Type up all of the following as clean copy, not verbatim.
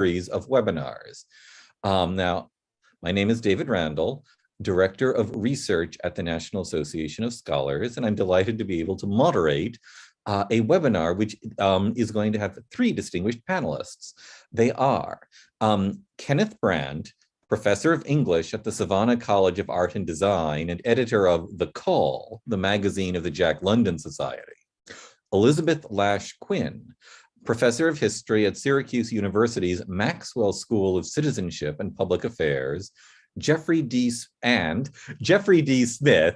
series of webinars. Now, my name is David Randall, Director of Research at the National Association of Scholars, and I'm delighted to be able to moderate a webinar which is going to have three distinguished panelists. They are Kenneth Brandt, Professor of English at the Savannah College of Art and Design and editor of The Call, the magazine of the Jack London Society. Elisabeth Lasch-Quinn, Professor of History at Syracuse University's Maxwell School of Citizenship and Public Affairs. Geoffrey D. Smith,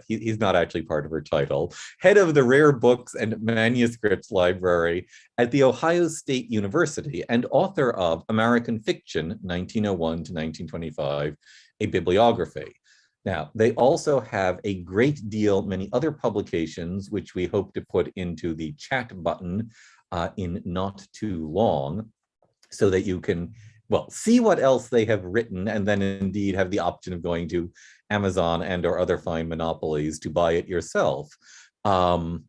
he's not actually part of her title, head of the Rare Books and Manuscripts Library at The Ohio State University and author of American Fiction, 1901 to 1925, a bibliography. Now, they also have a great deal, many other publications, which we hope to put into the chat button in not too long, so that you can, well, see what else they have written, and then indeed have the option of going to Amazon and or other fine monopolies to buy it yourself. So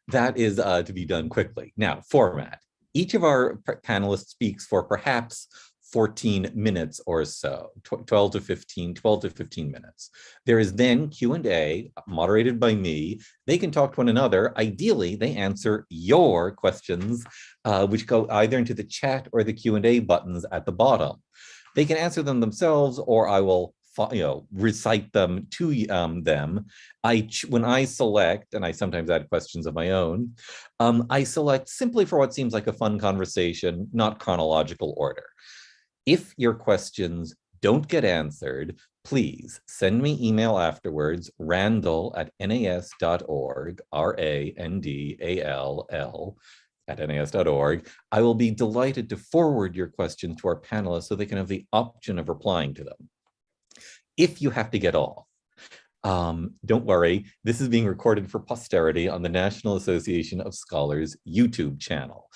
that is to be done quickly. Now, format. Each of our panelists speaks for perhaps 14 minutes or so, 12 to 15 minutes. There is then Q&A moderated by me. They can talk to one another. Ideally, they answer your questions, which go either into the chat or the Q&A buttons at the bottom. They can answer them themselves, or I will recite them to them. When I select, and I sometimes add questions of my own, I select simply for what seems like a fun conversation, not chronological order. If your questions don't get answered, please send me email afterwards, randall@nas.org, RANDALL @nas.org. I will be delighted to forward your questions to our panelists so they can have the option of replying to them. If you have to get off, don't worry, this is being recorded for posterity on the National Association of Scholars YouTube channel.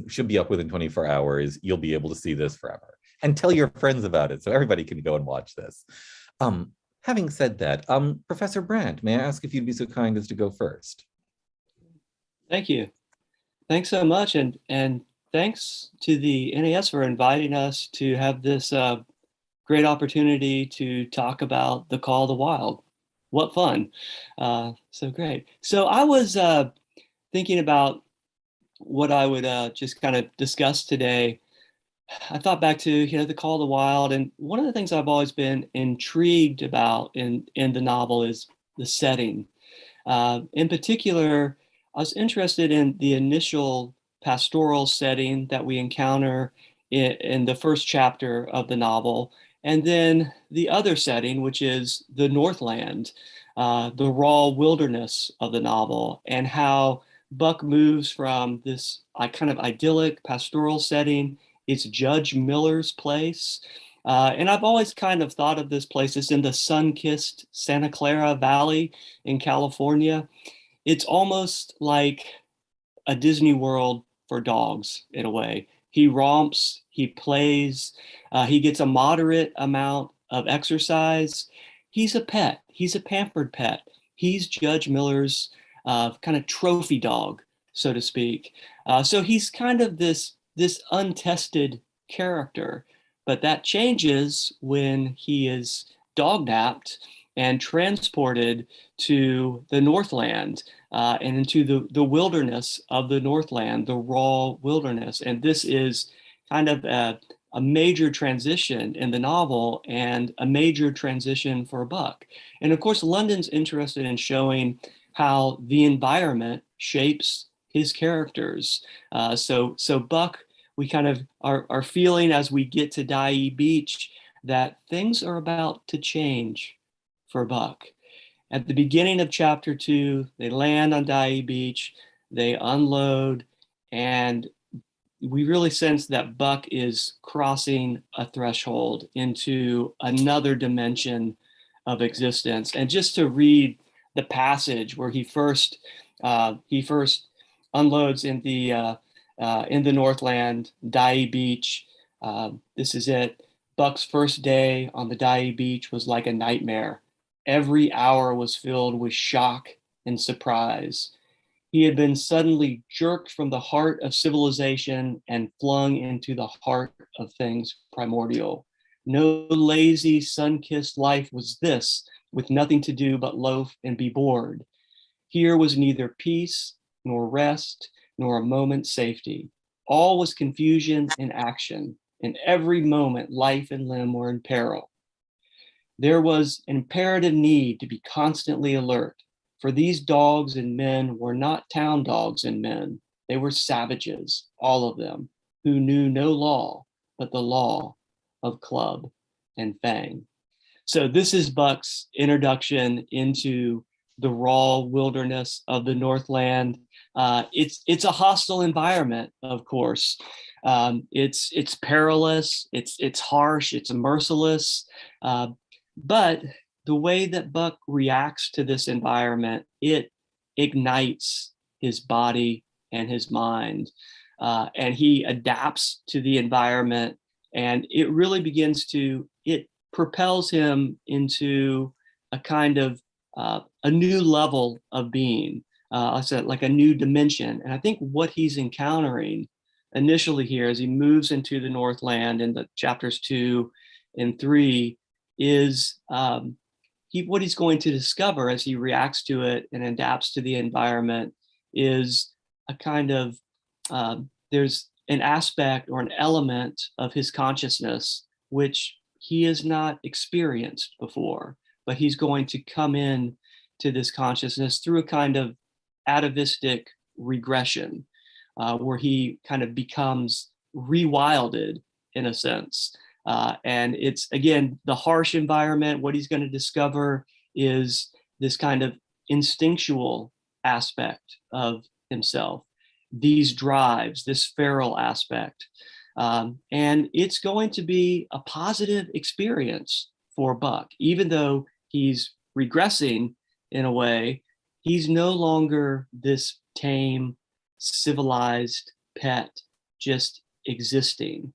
Should be up within 24 hours. You'll be able to see this forever. And tell your friends about it so everybody can go and watch this. Having said that, Professor Brandt, may I ask if you'd be so kind as to go first? Thank you. Thanks so much. And thanks to the NAS for inviting us to have this great opportunity to talk about The Call of the Wild. What fun. So great. So I was thinking about what I would just kind of discuss today. I thought back to, The Call of the Wild, and one of the things I've always been intrigued about in the novel is the setting. In particular, I was interested in the initial pastoral setting that we encounter in the first chapter of the novel, and then the other setting, which is the Northland, the raw wilderness of the novel, and how Buck moves from this kind of idyllic pastoral setting. It's Judge Miller's place. And I've always kind of thought of this place as in the sun-kissed Santa Clara Valley in California. It's almost like a Disney World for dogs in a way. He romps, he plays, he gets a moderate amount of exercise. He's a pet, he's a pampered pet. He's Judge Miller's kind of trophy dog, so to speak. So he's kind of this untested character, but that changes when he is dog-napped and transported to the Northland and into the wilderness of the Northland, the raw wilderness. And this is kind of a major transition in the novel and a major transition for Buck. And of course, London's interested in showing how the environment shapes his characters. So Buck, we kind of are feeling as we get to Dai Beach that things are about to change for Buck. At the beginning of chapter 2, they land on Dai Beach, they unload, and we really sense that Buck is crossing a threshold into another dimension of existence. And just to read the passage where he first unloads in the Northland, Dai Beach. This is it. Buck's first day on the Dai Beach was like a nightmare. Every hour was filled with shock and surprise. He had been suddenly jerked from the heart of civilization and flung into the heart of things primordial. No lazy, sun-kissed life was this, with nothing to do but loaf and be bored. Here was neither peace, nor rest, nor a moment's safety. All was confusion and action. In every moment, life and limb were in peril. There was an imperative need to be constantly alert, for these dogs and men were not town dogs and men. They were savages, all of them, who knew no law but the law of club and fang. So this is Buck's introduction into the raw wilderness of the Northland. It's a hostile environment, of course. It's perilous, it's harsh, it's merciless, but the way that Buck reacts to this environment, it ignites his body and his mind, and he adapts to the environment, and it really it propels him into a kind of a new level of being, I said, like a new dimension. And I think what he's encountering initially here as he moves into the Northland in the chapters 2 and 3 is what he's going to discover as he reacts to it and adapts to the environment is a kind of there's an aspect or an element of his consciousness which he has not experienced before, but he's going to come in to this consciousness through a kind of atavistic regression, where he kind of becomes rewilded in a sense. And it's, again, the harsh environment. What he's going to discover is this kind of instinctual aspect of himself, these drives, this feral aspect. And it's going to be a positive experience for Buck, even though he's regressing in a way. He's no longer this tame, civilized pet just existing.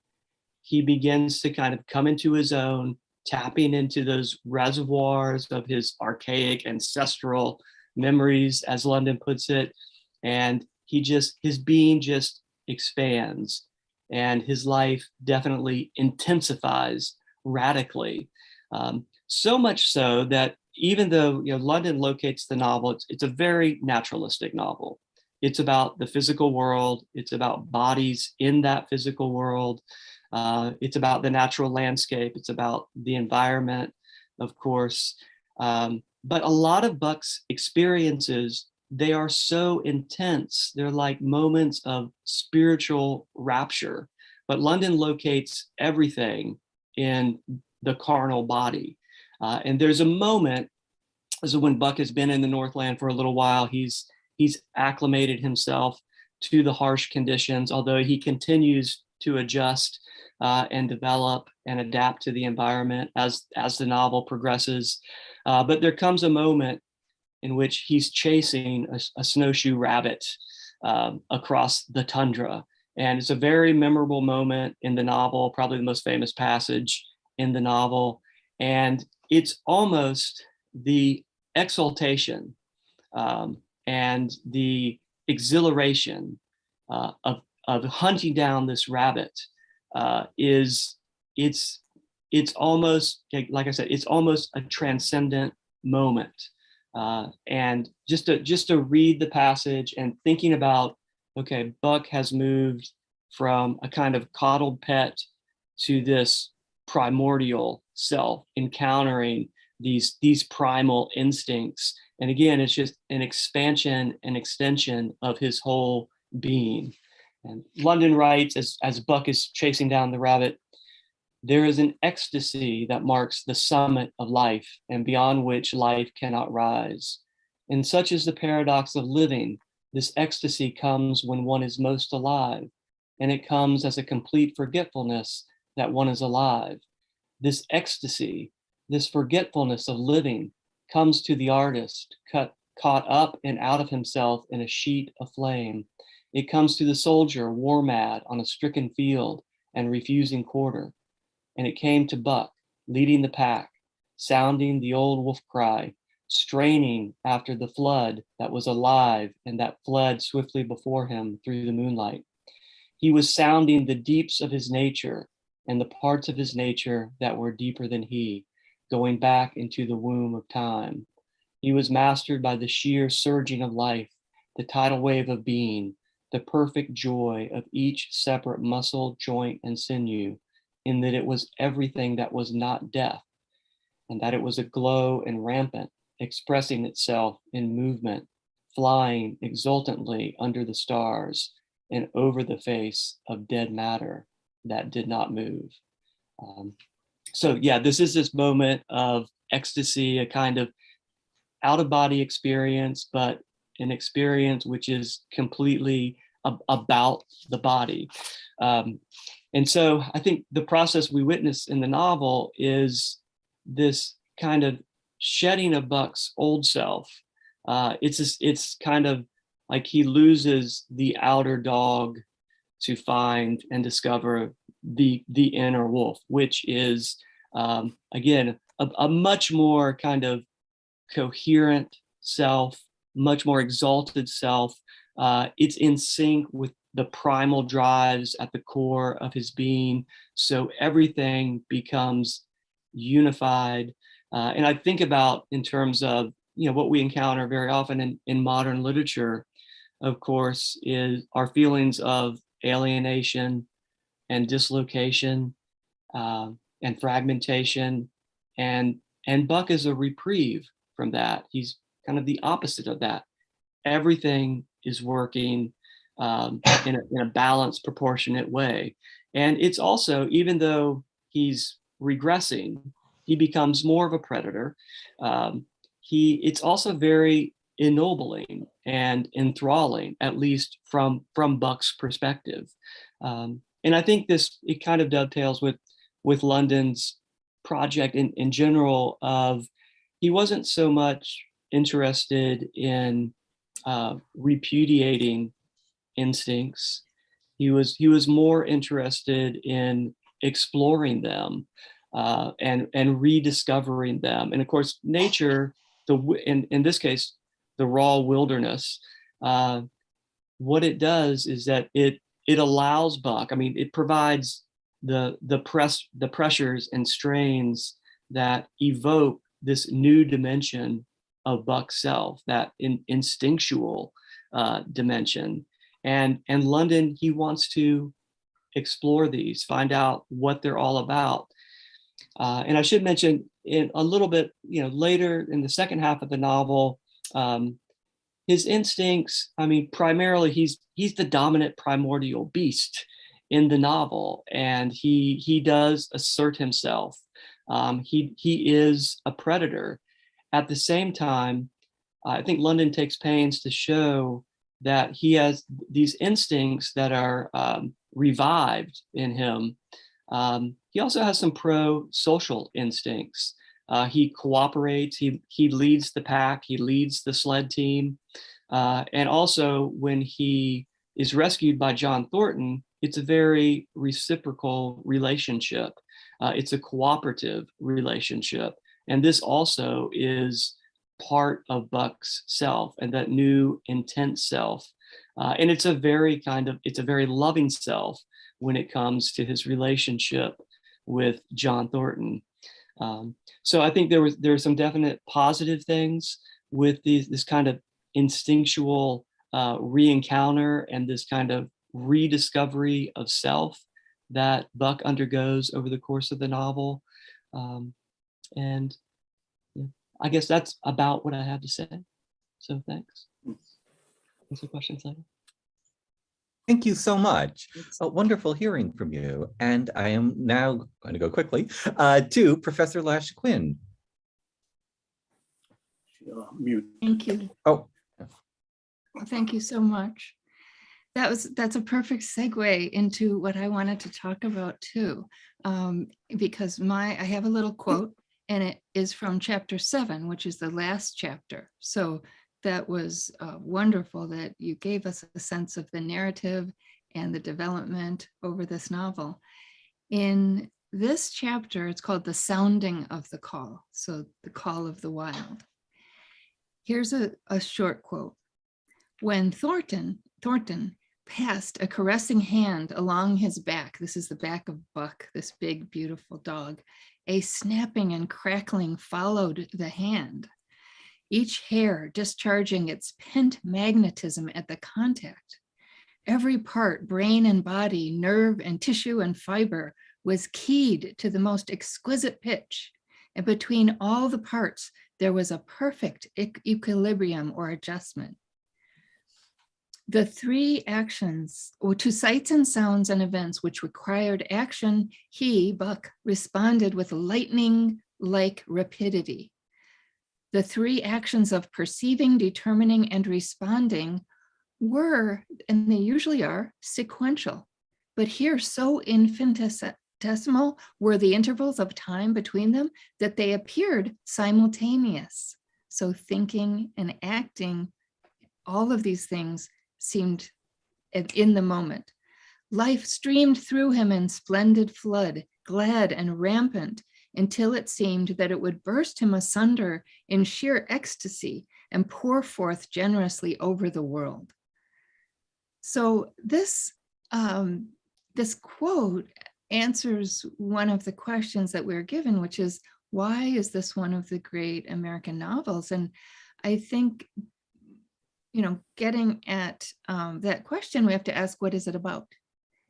He begins to kind of come into his own, tapping into those reservoirs of his archaic ancestral memories, as London puts it. And his being just expands, and his life definitely intensifies radically. So much so that even though London locates the novel, it's a very naturalistic novel. It's about the physical world. It's about bodies in that physical world. It's about the natural landscape. It's about the environment, of course. But a lot of Buck's experiences, they are so intense. They're like moments of spiritual rapture. But London locates everything in the carnal body. And there's a moment, as when Buck has been in the Northland for a little while, he's acclimated himself to the harsh conditions, although he continues to adjust and develop and adapt to the environment as the novel progresses. But there comes a moment in which he's chasing a snowshoe rabbit across the tundra. And it's a very memorable moment in the novel, probably the most famous passage in the novel. And it's almost the exaltation and the exhilaration of hunting down this rabbit. It's almost, like I said, it's almost a transcendent moment. And just to read the passage and thinking about, okay, Buck has moved from a kind of coddled pet to this primordial self, encountering these primal instincts. And again, it's just an expansion and extension of his whole being. And London writes, as Buck is chasing down the rabbit, there is an ecstasy that marks the summit of life and beyond which life cannot rise. And such is the paradox of living. This ecstasy comes when one is most alive, and it comes as a complete forgetfulness that one is alive. This ecstasy, this forgetfulness of living, comes to the artist, caught up and out of himself in a sheet of flame. It comes to the soldier, war mad on a stricken field and refusing quarter. And it came to Buck, leading the pack, sounding the old wolf cry, straining after the flood that was alive and that fled swiftly before him through the moonlight. He was sounding the deeps of his nature and the parts of his nature that were deeper than he, going back into the womb of time. He was mastered by the sheer surging of life, the tidal wave of being, the perfect joy of each separate muscle, joint, and sinew, in that it was everything that was not death, and that it was aglow and rampant, expressing itself in movement, flying exultantly under the stars and over the face of dead matter that did not move. So yeah, this is this moment of ecstasy, a kind of out-of-body experience, but an experience which is completely about the body. And so I think the process we witness in the novel is this kind of shedding of Buck's old self. It's kind of like he loses the outer dog to find and discover the inner wolf, which is again a much more kind of coherent self, much more exalted self. It's in sync with the primal drives at the core of his being. So everything becomes unified. And I think about in terms of, what we encounter very often in modern literature, of course, is our feelings of alienation and dislocation and fragmentation. And Buck is a reprieve from that. He's kind of the opposite of that. Everything is working in a balanced, proportionate way. And it's also, even though he's regressing, he becomes more of a predator. It's also very ennobling and enthralling, at least from Buck's perspective. And I think it kind of dovetails with London's project in general of, he wasn't so much interested in repudiating instincts. He was more interested in exploring them and rediscovering them. And of course, nature, in this case, the raw wilderness, what it does is that it allows Buck, it provides the pressures and strains that evoke this new dimension of Buck's self, that instinctual dimension. And London, he wants to explore these, find out what they're all about. And I should mention in a little bit, later in the second half of the novel, his instincts, primarily he's the dominant primordial beast in the novel, and he does assert himself. He is a predator. At the same time, I think London takes pains to show that he has these instincts that are revived in him. He also has some pro-social instincts. He cooperates, he leads the pack, he leads the sled team. And also when he is rescued by John Thornton, it's a very reciprocal relationship. It's a cooperative relationship. And this also is part of Buck's self, and that new intense self. And it's a very loving self when it comes to his relationship with John Thornton. So I think there are some definite positive things with this kind of instinctual re-encounter and this kind of rediscovery of self that Buck undergoes over the course of the novel. And I guess that's about what I have to say. So thanks. Answer questions later. Thank you so much. Wonderful hearing from you. And I am now going to go quickly to Professor Lasch-Quinn. Thank you. Oh. Thank you so much. That's a perfect segue into what I wanted to talk about too, because I have a little quote, and it is from chapter 7, which is the last chapter. So that was wonderful that you gave us a sense of the narrative and the development over this novel. In this chapter, it's called The Sounding of the Call. So the call of the wild. Here's a short quote. When Thornton passed a caressing hand along his back, this is the back of Buck, this big, beautiful dog, a snapping and crackling followed the hand, each hair discharging its pent magnetism at the contact. Every part, brain and body, nerve and tissue and fiber, was keyed to the most exquisite pitch. And between all the parts, there was a perfect equilibrium or adjustment. The three actions, or to sights and sounds and events which required action, he, Buck, responded with lightning-like rapidity. The three actions of perceiving, determining, and responding were, and they usually are, sequential, but here so infinitesimal were the intervals of time between them that they appeared simultaneous. So thinking and acting, all of these things seemed in the moment. Life streamed through him in splendid flood, glad and rampant, until it seemed that it would burst him asunder in sheer ecstasy and pour forth generously over the world. So this quote answers one of the questions that we're given, which is, why is this one of the great American novels? And I think, you know, getting at that question, we have to ask, what is it about?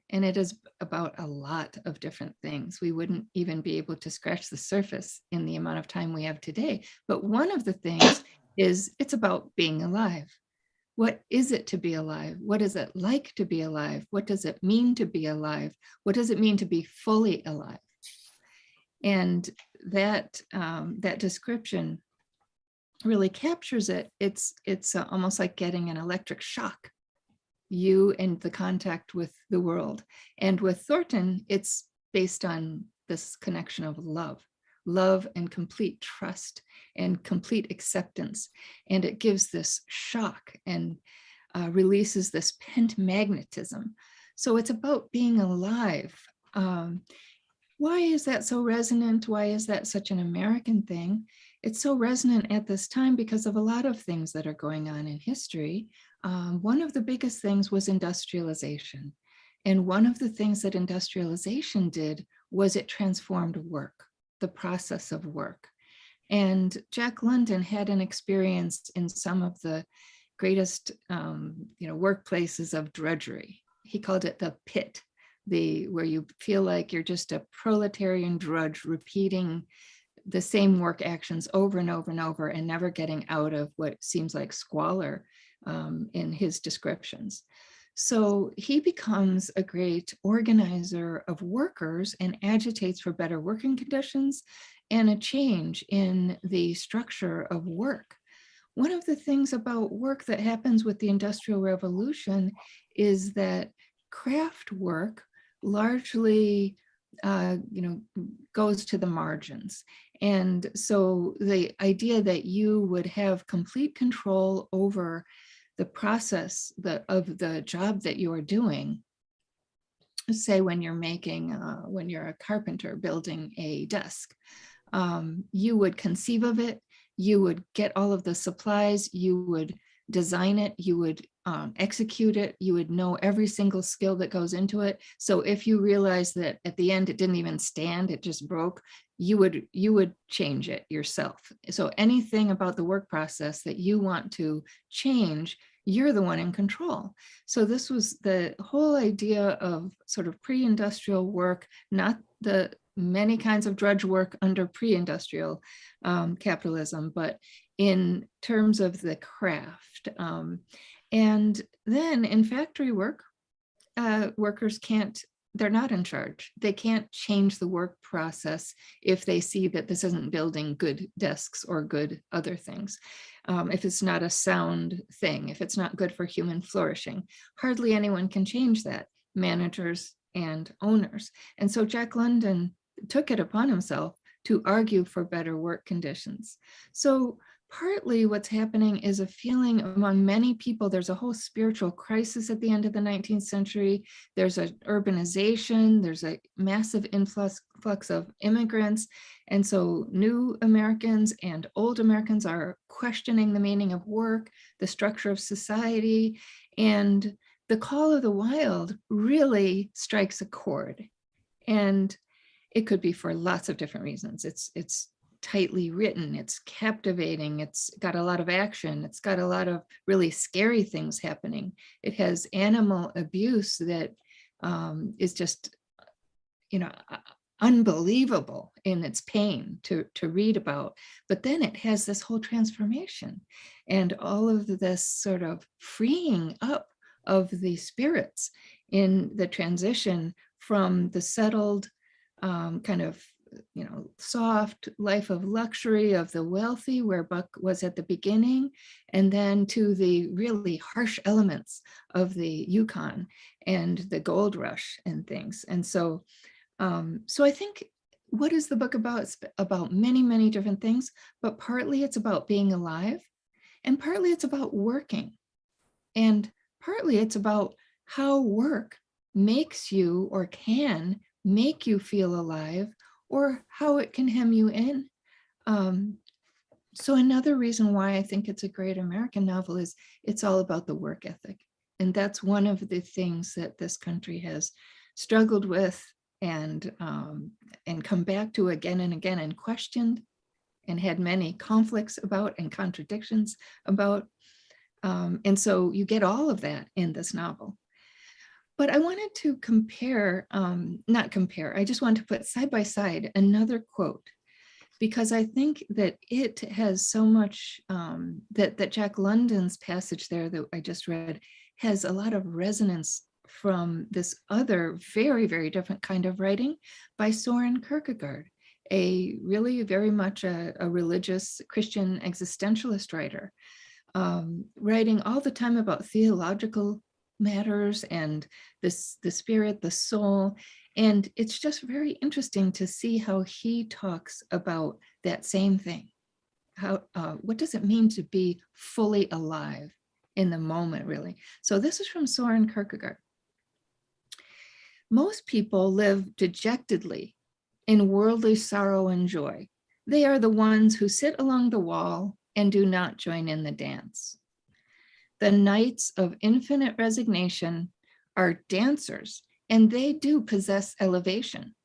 And it is about a lot of different things. We wouldn't even be able to scratch the surface in the amount of time we have today. But one of the things is it's about being alive. What is it to be alive? What is it like to be alive? What does it mean to be alive? What does it mean to be fully alive? And that description really captures it. It's almost like getting an electric shock, you and the contact with the world. And with Thornton, it's based on this connection of love and complete trust and complete acceptance. And it gives this shock and releases this pent magnetism. So it's about being alive. Why is that so resonant? Why is that such an American thing? It's so resonant at this time because of a lot of things that are going on in history. One of the biggest things was industrialization. And one of the things that industrialization did was it transformed work, the process of work. And Jack London had an experience in some of the greatest workplaces of drudgery. He called it the pit, where you feel like you're just a proletarian drudge repeating the same work actions over and over and over and never getting out of what seems like squalor in his descriptions. So he becomes a great organizer of workers and agitates for better working conditions and a change in the structure of work. One of the things about work that happens with the Industrial Revolution is that craft work largely goes to the margins. And so the idea that you would have complete control over the process of the job that you are doing, say when you're when you're a carpenter building a desk, you would conceive of it, you would get all of the supplies, you would design it, you would execute it, you would know every single skill that goes into it. So if you realize that at the end it didn't even stand, it just broke, you would change it yourself. So anything about the work process that you want to change, you're the one in control. So this was the whole idea of sort of pre-industrial work, not the many kinds of drudge work under pre-industrial capitalism, but in terms of the craft. And then in factory work, workers they're not in charge. They can't change the work process if they see that this isn't building good desks or good other things. If it's not a sound thing, if it's not good for human flourishing, hardly anyone can change that, managers and owners. And so Jack London took it upon himself to argue for better work conditions. So partly what's happening is a feeling among many people. There's a whole spiritual crisis at the end of the 19th century. There's a urbanization, there's a massive influx of immigrants. And so new Americans and old Americans are questioning the meaning of work, the structure of society, and the call of the wild really strikes a chord. And it could be for lots of different reasons. It's tightly written, it's captivating, it's got a lot of action, it's got a lot of really scary things happening. It has animal abuse that is just, unbelievable in its pain to read about. But then it has this whole transformation and all of this sort of freeing up of the spirits in the transition from the settled kind of soft life of luxury of the wealthy, where Buck was at the beginning, and then to the really harsh elements of the Yukon and the gold rush and things. And so, so I think, what is the book about? It's about many, many different things, but partly it's about being alive, and partly it's about working, and partly it's about how work makes you or can make you feel alive, or how it can hem you in. So another reason why I think it's a great American novel is it's all about the work ethic. And that's one of the things that this country has struggled with and come back to again and again and questioned and had many conflicts about and contradictions about. And so you get all of that in this novel. But I wanted to compare, not compare, I just wanted to put side by side another quote, because I think that it has so much, that Jack London's passage there that I just read has a lot of resonance from this other very, very different kind of writing by Soren Kierkegaard, a really very much a religious Christian existentialist writer, writing all the time about theological matters and the spirit, the soul. And it's just very interesting to see how he talks about that same thing. How, what does it mean to be fully alive in the moment, really? So this is from Soren Kierkegaard. Most people live dejectedly in worldly sorrow and joy. They are the ones who sit along the wall and do not join in the dance. The knights of infinite resignation are dancers, and they do possess elevation.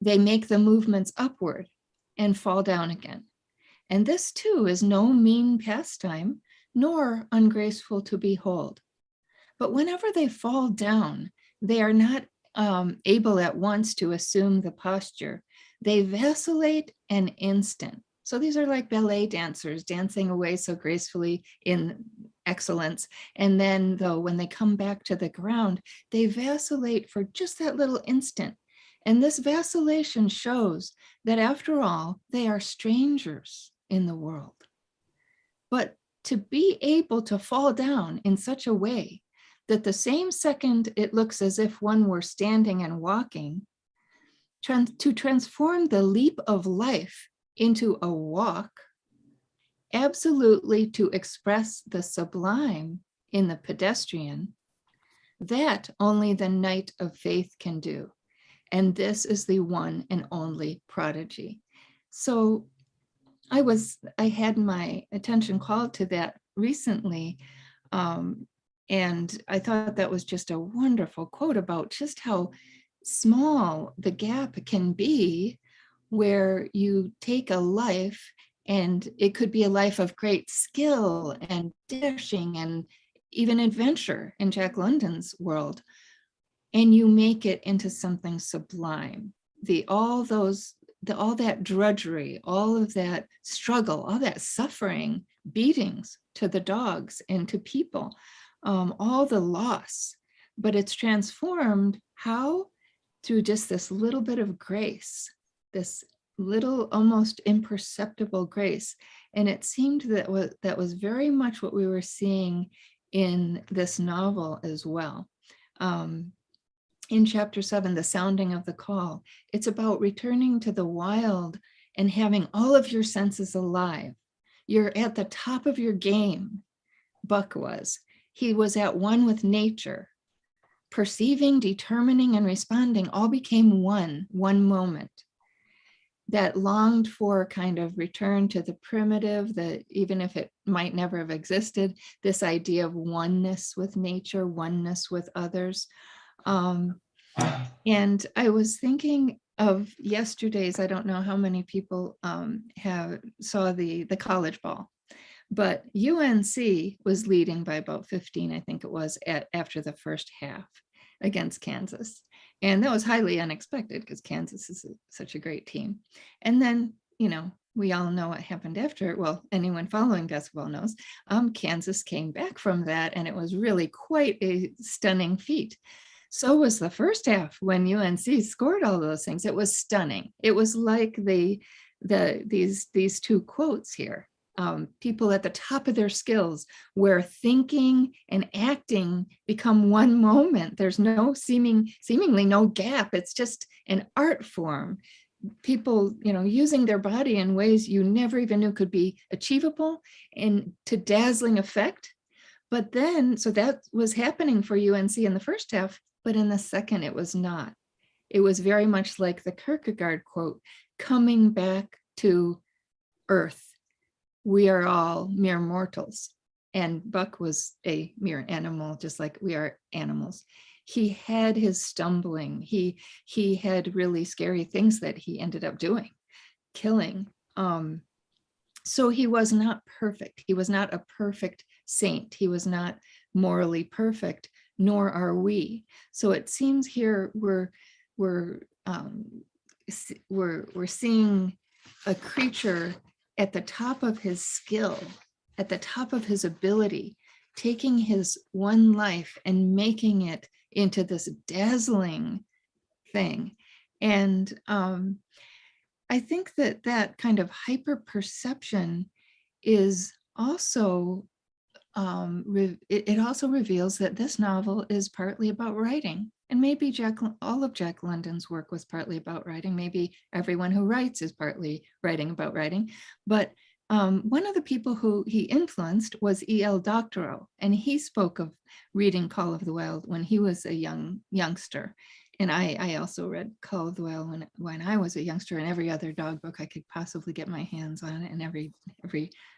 They make the movements upward and fall down again. And this too is no mean pastime, nor ungraceful to behold. But whenever they fall down, they are not able at once to assume the posture. They vacillate an instant. So these are like ballet dancers dancing away so gracefully in excellence. And then though, when they come back to the ground, they vacillate for just that little instant. And this vacillation shows that after all, they are strangers in the world. But to be able to fall down in such a way that the same second it looks as if one were standing and walking, to transform the leap of life into a walk, absolutely to express the sublime in the pedestrian, that only the knight of faith can do. And this is the one and only prodigy. So I had my attention called to that recently. And I thought that was just a wonderful quote about just how small the gap can be where you take a life, and it could be a life of great skill and dashing and even adventure in Jack London's world, and you make it into something sublime. All that drudgery, all of that struggle, all that suffering, beatings to the dogs and to people, all the loss, but it's transformed how? Through just this little bit of grace, this little almost imperceptible grace. And it seemed that was very much what we were seeing in this novel as well. In chapter 7, The Sounding of the Call, it's about returning to the wild and having all of your senses alive. You're at the top of your game, Buck was. He was at one with nature. Perceiving, determining, and responding all became one moment. That longed for kind of return to the primitive, that even if it might never have existed, this idea of oneness with nature, oneness with others. And I was thinking of yesterday's, I don't know how many people saw the college ball, but UNC was leading by about 15, I think it was, after the first half against Kansas. And that was highly unexpected because Kansas is such a great team. And then, we all know what happened after. Well, anyone following basketball knows, Kansas came back from that, and it was really quite a stunning feat. So was the first half when UNC scored all those things. It was stunning. It was like these two quotes here. People at the top of their skills, where thinking and acting become one moment. There's no seemingly no gap. It's just an art form. People, using their body in ways you never even knew could be achievable and to dazzling effect. But then, so that was happening for UNC in the first half, but in the second, it was not. It was very much like the Kierkegaard quote, coming back to earth. We are all mere mortals. And Buck was a mere animal, just like we are animals. He had his stumbling. He had really scary things that he ended up doing, killing. So he was not perfect. He was not a perfect saint. He was not morally perfect, nor are we. So it seems here we're seeing a creature at the top of his skill, at the top of his ability, taking his one life and making it into this dazzling thing. And I think that kind of hyper perception is also, it also reveals that this novel is partly about writing. And maybe all of Jack London's work was partly about writing. Maybe everyone who writes is partly writing about writing. But one of the people who he influenced was E.L. Doctorow, and he spoke of reading Call of the Wild when he was a youngster. And I also read Call of the Wild when I was a youngster, and every other dog book I could possibly get my hands on, and every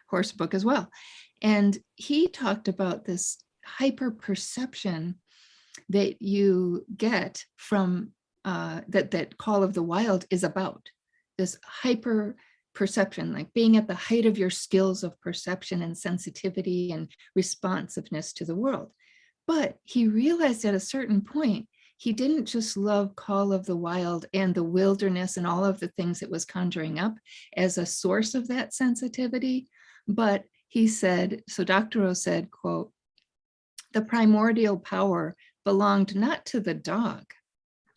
horse book as well. And he talked about this hyper perception that you get from that Call of the Wild is about, this hyper perception, like being at the height of your skills of perception and sensitivity and responsiveness to the world. But he realized at a certain point, he didn't just love Call of the Wild and the wilderness and all of the things it was conjuring up as a source of that sensitivity, but he said, so Doctorow said, quote, "The primordial power belonged not to the dog,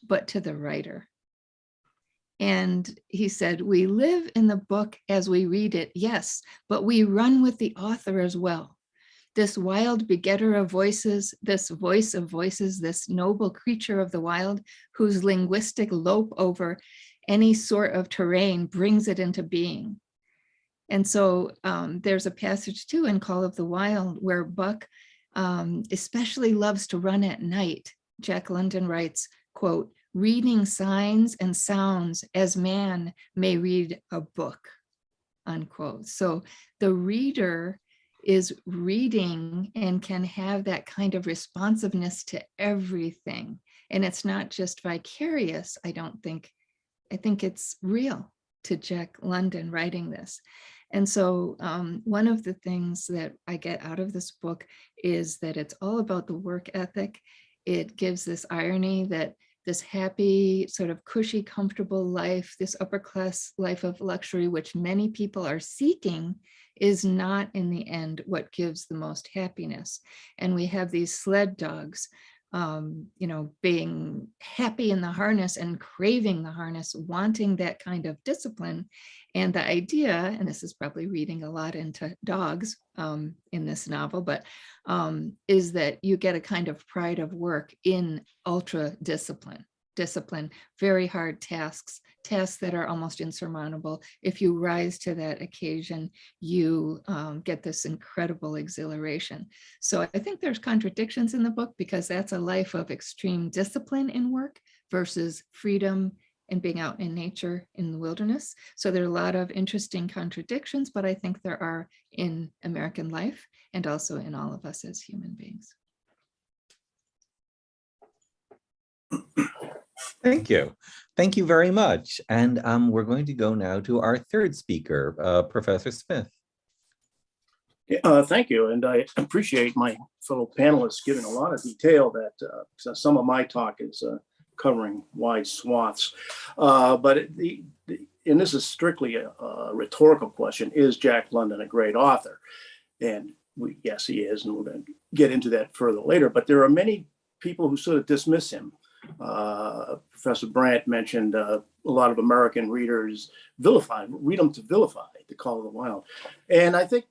but to the writer." And he said, "We live in the book as we read it, yes, but we run with the author as well. This wild begetter of voices, this voice of voices, this noble creature of the wild, whose linguistic lope over any sort of terrain brings it into being." And so there's a passage too in Call of the Wild where Buck especially loves to run at night. Jack London writes, quote, "reading signs and sounds as man may read a book," unquote. So the reader is reading and can have that kind of responsiveness to everything. And it's not just vicarious, I don't think. I think it's real to Jack London writing this. And so one of the things that I get out of this book is that it's all about the work ethic. It gives this irony that this happy, sort of cushy, comfortable life, this upper class life of luxury, which many people are seeking, is not in the end what gives the most happiness. And we have these sled dogs, being happy in the harness and craving the harness, wanting that kind of discipline. And the idea, and this is probably reading a lot into dogs in this novel, but is that you get a kind of pride of work in ultra discipline. discipline, very hard tasks, tasks that are almost insurmountable. If you rise to that occasion, you get this incredible exhilaration. So I think there's contradictions in the book, because that's a life of extreme discipline in work versus freedom and being out in nature in the wilderness. So there are a lot of interesting contradictions, but I think there are in American life and also in all of us as human beings. Thank you. Thank you very much. And we're going to go now to our third speaker, Professor Smith. Thank you. And I appreciate my fellow panelists giving a lot of detail that some of my talk is covering wide swaths. And this is strictly a rhetorical question. Is Jack London a great author? And yes, he is. And we're going to get into that further later. But there are many people who sort of dismiss him. Professor Brandt mentioned a lot of American readers read him to vilify The Call of the Wild. And I think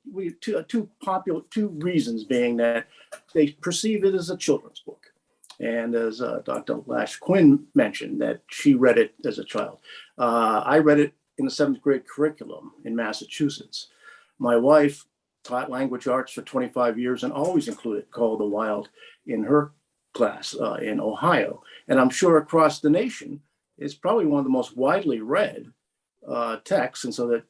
two reasons being that they perceive it as a children's book. And as Dr. Lasch-Quinn mentioned, that she read it as a child. I read it in the 7th grade curriculum in Massachusetts. My wife taught language arts for 25 years and always included Call of the Wild in her class in Ohio. And I'm sure across the nation, it's probably one of the most widely read texts. And so that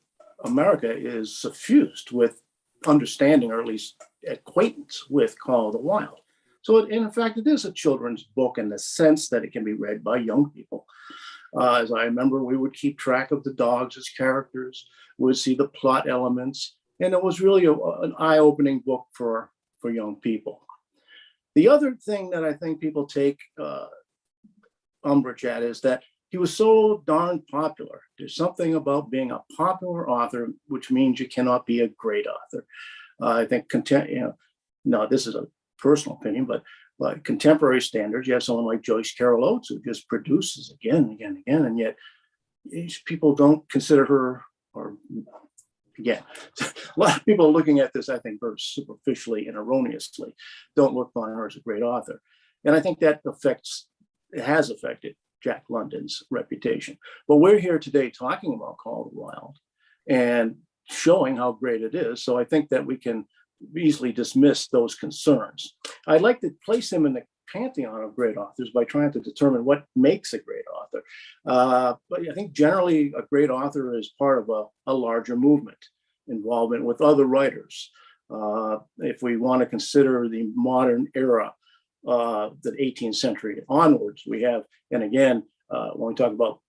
America is suffused with understanding, or at least acquaintance with Call of the Wild. So in fact, it is a children's book in the sense that it can be read by young people. As I remember, we would keep track of the dogs as characters, we would see the plot elements, and it was really an eye-opening book for young people. The other thing that I think people take umbrage at is that he was so darn popular. There's something about being a popular author, which means you cannot be a great author. I think now this is a personal opinion, but by contemporary standards, you have someone like Joyce Carol Oates who just produces again and again and again, and yet people don't consider her, or again, a lot of people looking at this, I think, very superficially and erroneously, don't look on her as a great author. And I think that has affected Jack London's reputation. But we're here today talking about Call of the Wild and showing how great it is. So I think that we can easily dismiss those concerns. I'd like to place him in the pantheon of great authors by trying to determine what makes a great author. But I think generally a great author is part of a larger movement, involvement with other writers. If we want to consider the modern era, the 18th century onwards, we have, and again, when we talk about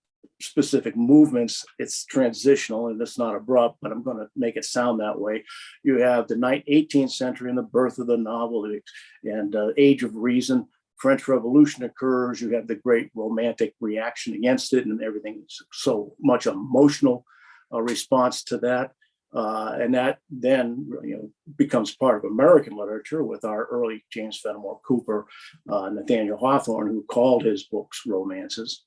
specific movements, it's transitional and it's not abrupt, but I'm going to make it sound that way. You have the 18th century and the birth of the novel and Age of Reason. French Revolution occurs. You have the great romantic reaction against it, and everything is so much emotional response to that. And that then becomes part of American literature with our early James Fenimore Cooper, Nathaniel Hawthorne, who called his books romances.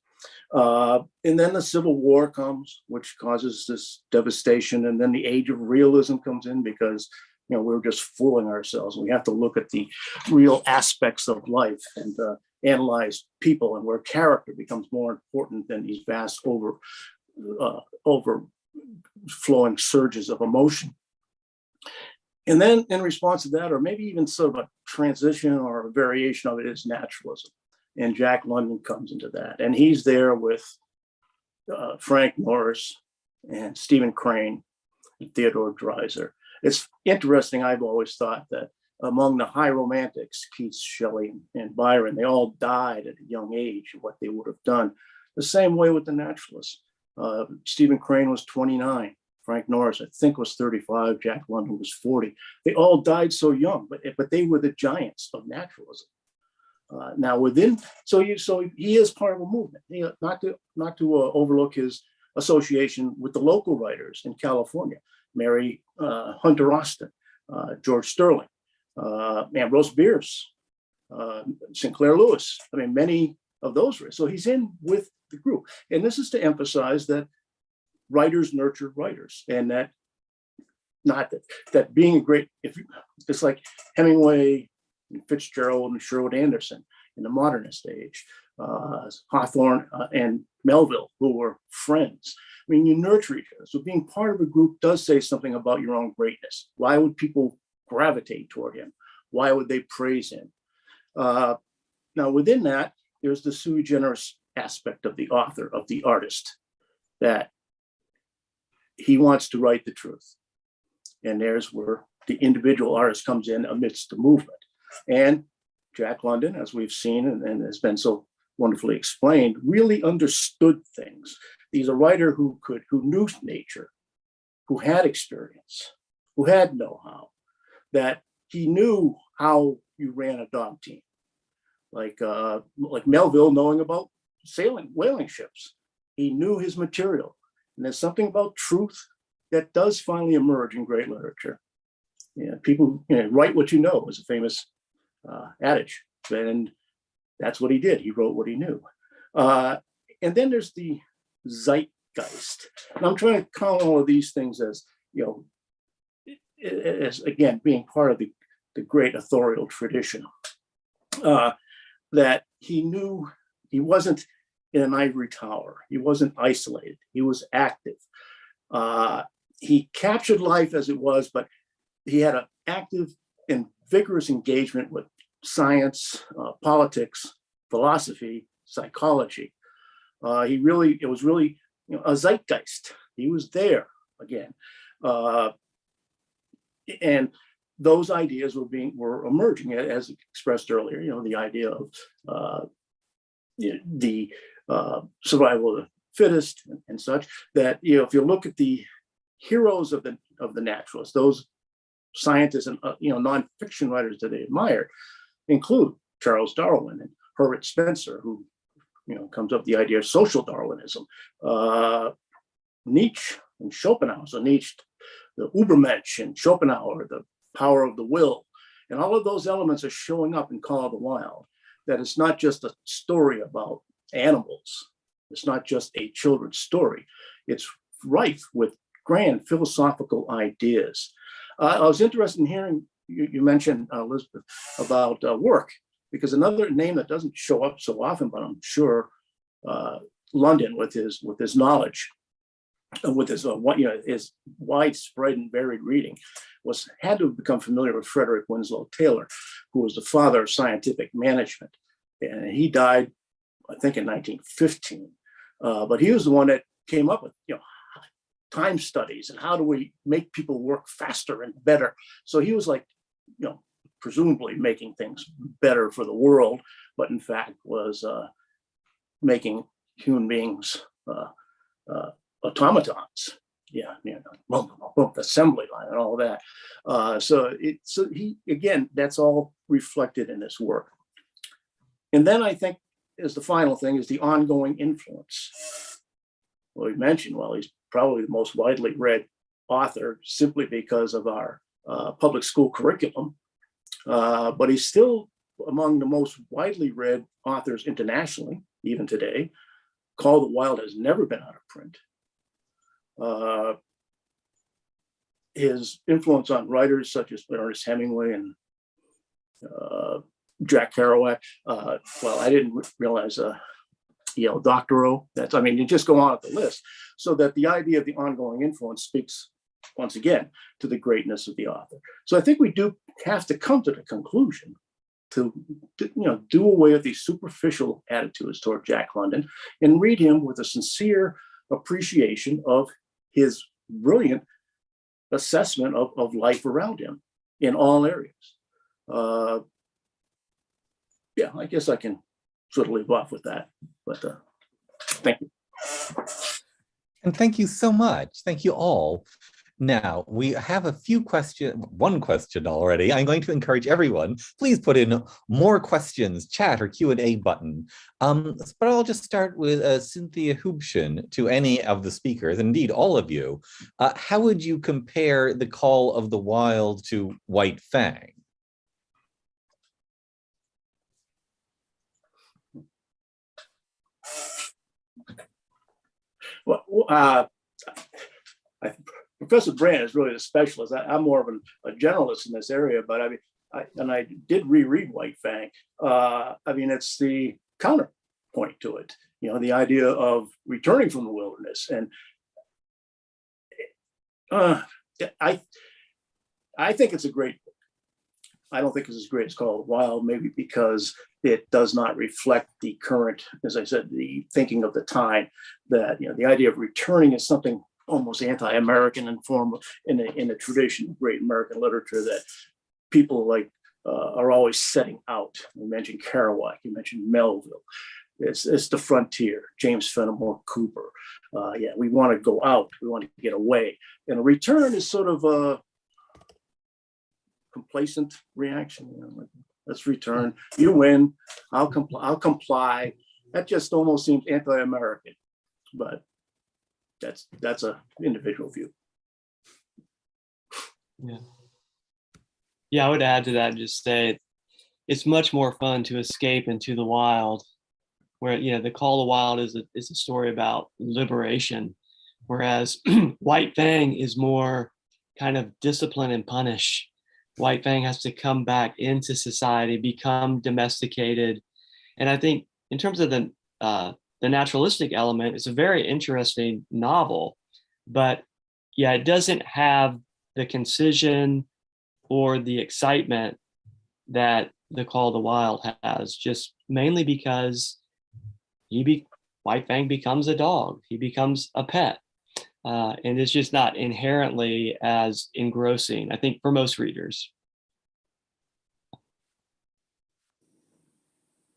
And then the Civil War comes, which causes this devastation. And then the Age of Realism comes in because we're just fooling ourselves. We have to look at the real aspects of life and analyze people, and where character becomes more important than these vast overflowing surges of emotion. And then in response to that, or maybe even sort of a transition or a variation of it, is naturalism. And Jack London comes into that. And he's there with Frank Norris and Stephen Crane and Theodore Dreiser. It's interesting, I've always thought that among the high romantics, Keats, Shelley, and Byron, they all died at a young age of what they would have done. The same way with the naturalists. Stephen Crane was 29. Frank Norris, I think, was 35. Jack London was 40. They all died so young, but they were the giants of naturalism. Now so he is part of a movement. Not to overlook his association with the local writers in California, Mary Hunter Austin, George Sterling, Ambrose Bierce, Sinclair Lewis. I mean, many of those. So he's in with the group, and this is to emphasize that writers nurture writers, and that being a great, it's like Hemingway and Fitzgerald and Sherwood Anderson in the modernist age. Hawthorne and Melville, who were friends. I mean, you nurture each other. So being part of a group does say something about your own greatness. Why would people gravitate toward him? Why would they praise him? Now, within that, there's the sui generis aspect of the author, of the artist, that he wants to write the truth. And there's where the individual artist comes in amidst the movement. And Jack London, as we've seen and has been so wonderfully explained, really understood things. He's a writer who knew nature, who had experience, who had know-how, that he knew how you ran a dog team. Like Melville knowing about whaling ships. He knew his material. And there's something about truth that does finally emerge in great literature. Yeah, people write what you know is a famous adage. And that's what he did. He wrote what he knew. And then there's the zeitgeist. And I'm trying to count all of these things as, as again, being part of the great authorial tradition. That he knew he wasn't in an ivory tower. He wasn't isolated. He was active. He captured life as it was, but he had an active and vigorous engagement with science, politics, philosophy, psychology. It was really a zeitgeist. He was there again. And those ideas were emerging, as expressed earlier. The idea of the survival of the fittest and such. That if you look at the heroes of the naturalists, those scientists and nonfiction writers that they admired, include Charles Darwin and Herbert Spencer, who comes up with the idea of social Darwinism. Nietzsche and Schopenhauer. So Nietzsche, the Übermensch, and Schopenhauer, the power of the will, and all of those elements are showing up in Call of the Wild. That it's not just a story about animals. It's not just a children's story. It's rife with grand philosophical ideas. I was interested in hearing you mention, Elisabeth, about work, because another name that doesn't show up so often, but I'm sure London, with his knowledge, with his widespread and varied reading, had to have become familiar with Frederick Winslow Taylor, who was the father of scientific management. And he died, I think, in 1915. But he was the one that came up with, time studies and how do we make people work faster and better. So he was presumably making things better for the world, but in fact was making human beings automatons. Assembly line and all that. So he, again, that's all reflected in his work. And then I think is the final thing is the ongoing influence. Well, we mentioned, he's probably the most widely read author simply because of our public school curriculum, but he's still among the most widely read authors internationally, even today. Call of the Wild has never been out of print. His influence on writers such as Ernest Hemingway and Jack Kerouac. I didn't realize, Doctorow. You just go on at the list. So that the idea of the ongoing influence speaks once again to the greatness of the author. So I think we do have to come to the conclusion to do away with these superficial attitudes toward Jack London and read him with a sincere appreciation of his brilliant assessment of life around him in all areas. I guess I can sort of leave off with that, but thank you. And thank you so much. Thank you all. Now, we have one question already. I'm going to encourage everyone, please put in more questions, chat or Q&A button. But I'll just start with Cynthia Hubschen to any of the speakers, indeed all of you. How would you compare the Call of the Wild to White Fang? Professor Brandt is really the specialist. I'm more of a generalist in this area, but I did reread White Fang. It's the counter point to it. You know, the idea of returning from the wilderness. And I think it's a great book. I don't think it's as great as Call of the Wild, maybe because it does not reflect the current, as I said, the thinking of the time, that, you know, the idea of returning is something almost anti-American in form of, in a tradition of great American literature that people like are always setting out. You mentioned Kerouac, you mentioned Melville. It's the frontier, James Fenimore Cooper. Yeah, we want to go out, we want to get away. And a return is sort of a complacent reaction. You know, like, let's return. You win. I'll comply. That just almost seems anti-American, but that's a individual view. Yeah, I would add to that and just say it's much more fun to escape into the wild, where, you know, the Call of the Wild is a story about liberation, whereas White Fang is more kind of discipline and punish. White Fang has to come back into society, become domesticated. And I think in terms of the naturalistic element, it's a very interesting novel, but yeah, it doesn't have the concision or the excitement that the Call of the Wild has, just mainly because White Fang becomes a dog, he becomes a pet. And it's just not inherently as engrossing, I think, for most readers.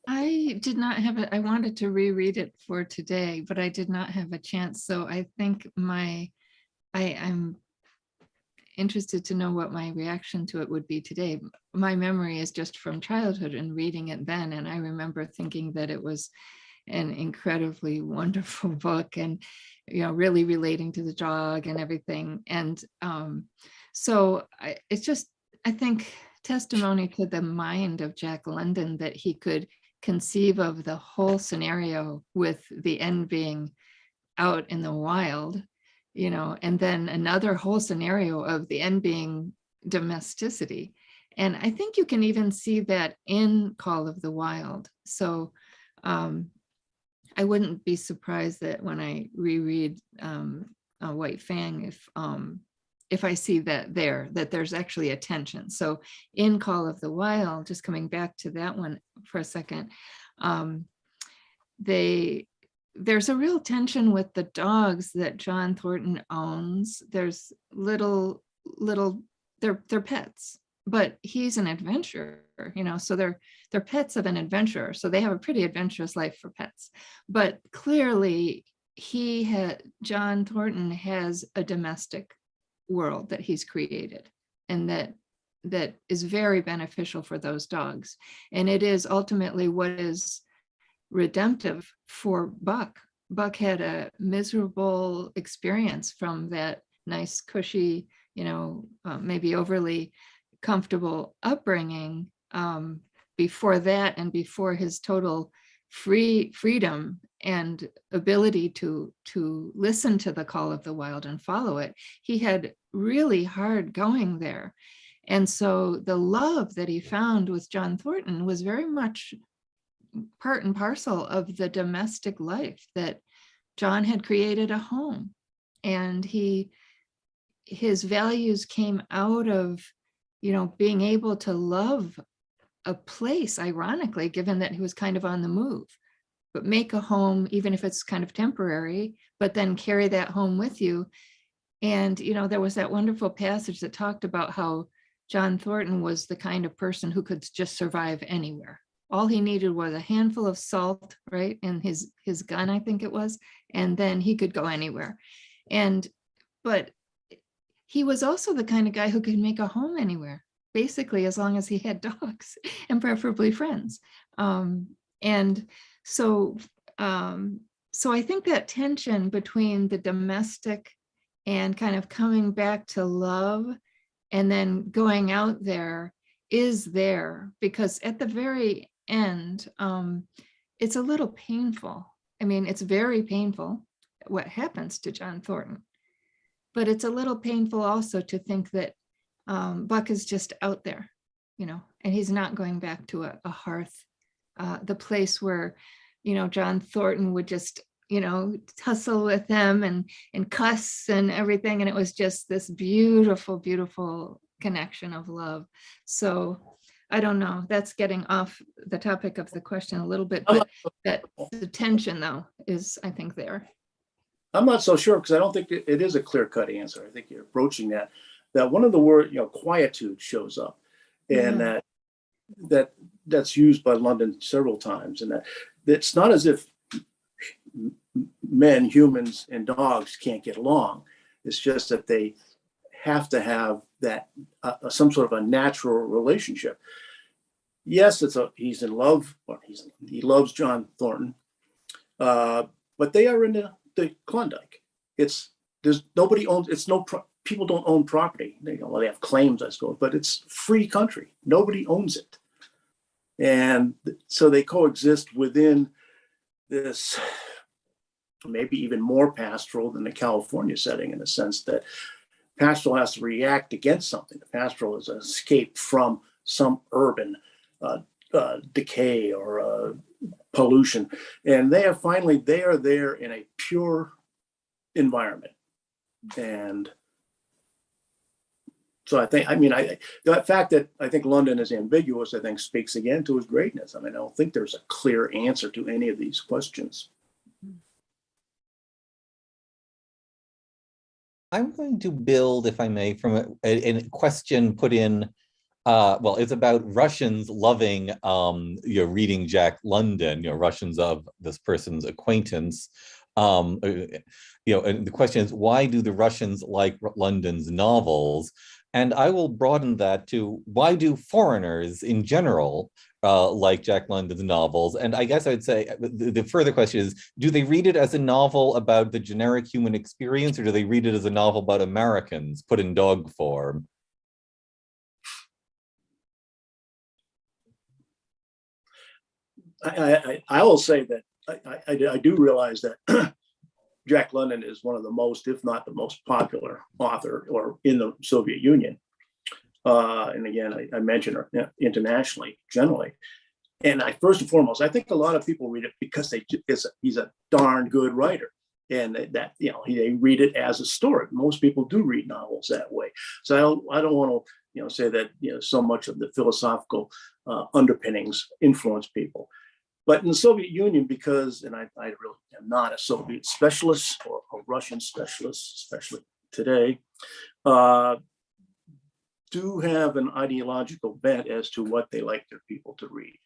I did not have it. I wanted to reread it for today, but I did not have a chance. So I think I'm interested to know what my reaction to it would be today. My memory is just from childhood and reading it then. And I remember thinking that it was an incredibly wonderful book, and, you know, really relating to the dog and everything. And so it's just, I think, testimony to the mind of Jack London that he could conceive of the whole scenario with the end being out in the wild, you know, and then another whole scenario of the end being domesticity. And I think you can even see that in Call of the Wild. So I wouldn't be surprised that when I reread White Fang, if I see that there's actually a tension. So in Call of the Wild, just coming back to that one for a second, there's a real tension with the dogs that John Thornton owns. There's little, they're pets, but he's an adventurer, you know, so they're pets of an adventurer. So they have a pretty adventurous life for pets. But clearly John Thornton has a domestic world that he's created, and that is very beneficial for those dogs. And it is ultimately what is redemptive for Buck. Buck had a miserable experience from that nice, cushy, you know, maybe overly comfortable upbringing before that, and before his total freedom and ability to listen to the Call of the Wild and follow it. He had really hard going there. And so the love that he found with John Thornton was very much part and parcel of the domestic life, that John had created a home, and his values came out of, you know, being able to love a place, ironically, given that he was kind of on the move, but make a home, even if it's kind of temporary, but then carry that home with you. And, you know, there was that wonderful passage that talked about how John Thornton was the kind of person who could just survive anywhere. All he needed was a handful of salt, right, and his gun, I think it was, and then he could go anywhere. But he was also the kind of guy who could make a home anywhere, basically, as long as he had dogs and preferably friends. And so I think that tension between the domestic and kind of coming back to love and then going out there is there, because at the very end, it's a little painful. I mean, it's very painful what happens to John Thornton, but it's a little painful also to think that Buck is just out there, you know, and he's not going back to a hearth, the place where John Thornton would just, tussle with him and cuss and everything. And it was just this beautiful, beautiful connection of love. So I don't know, that's getting off the topic of the question a little bit, but that the tension though is, I think, there. I'm not so sure, because I don't think it is a clear-cut answer. I think you're approaching that one of the words, quietude shows up, and that's used by London several times, and that it's not as if men, humans, and dogs can't get along. It's just that they have to have that some sort of a natural relationship. Yes, he's in love, or he loves John Thornton, but they are in the Klondike. Nobody owns. People don't own property. They have claims, I suppose, but it's free country. Nobody owns it, and so they coexist within this, maybe even more pastoral than the California setting, in the sense that pastoral has to react against something. The pastoral is an escape from some urban decay or pollution, and they are there in a pure environment. And so the fact that I think London is ambiguous, I think speaks again to his greatness. I don't think there's a clear answer to any of these questions. I'm going to build, if I may, from a question put in. It's about Russians loving, reading Jack London. Russians of this person's acquaintance. And the question is, why do the Russians like London's novels? And I will broaden that to, why do foreigners in general like Jack London's novels? And I guess I'd say the further question is, do they read it as a novel about the generic human experience, or do they read it as a novel about Americans put in dog form? I will say that I do realize that Jack London is one of the most, if not the most popular author or in the Soviet Union. And again, I mentioned her internationally, generally. And first and foremost, I think a lot of people read it because he's a darn good writer. And that they read it as a story. Most people do read novels that way. So I don't want to say that so much of the philosophical underpinnings influence people. But in the Soviet Union, because, and I really am not a Soviet specialist or a Russian specialist, especially today, do have an ideological bent as to what they like their people to read.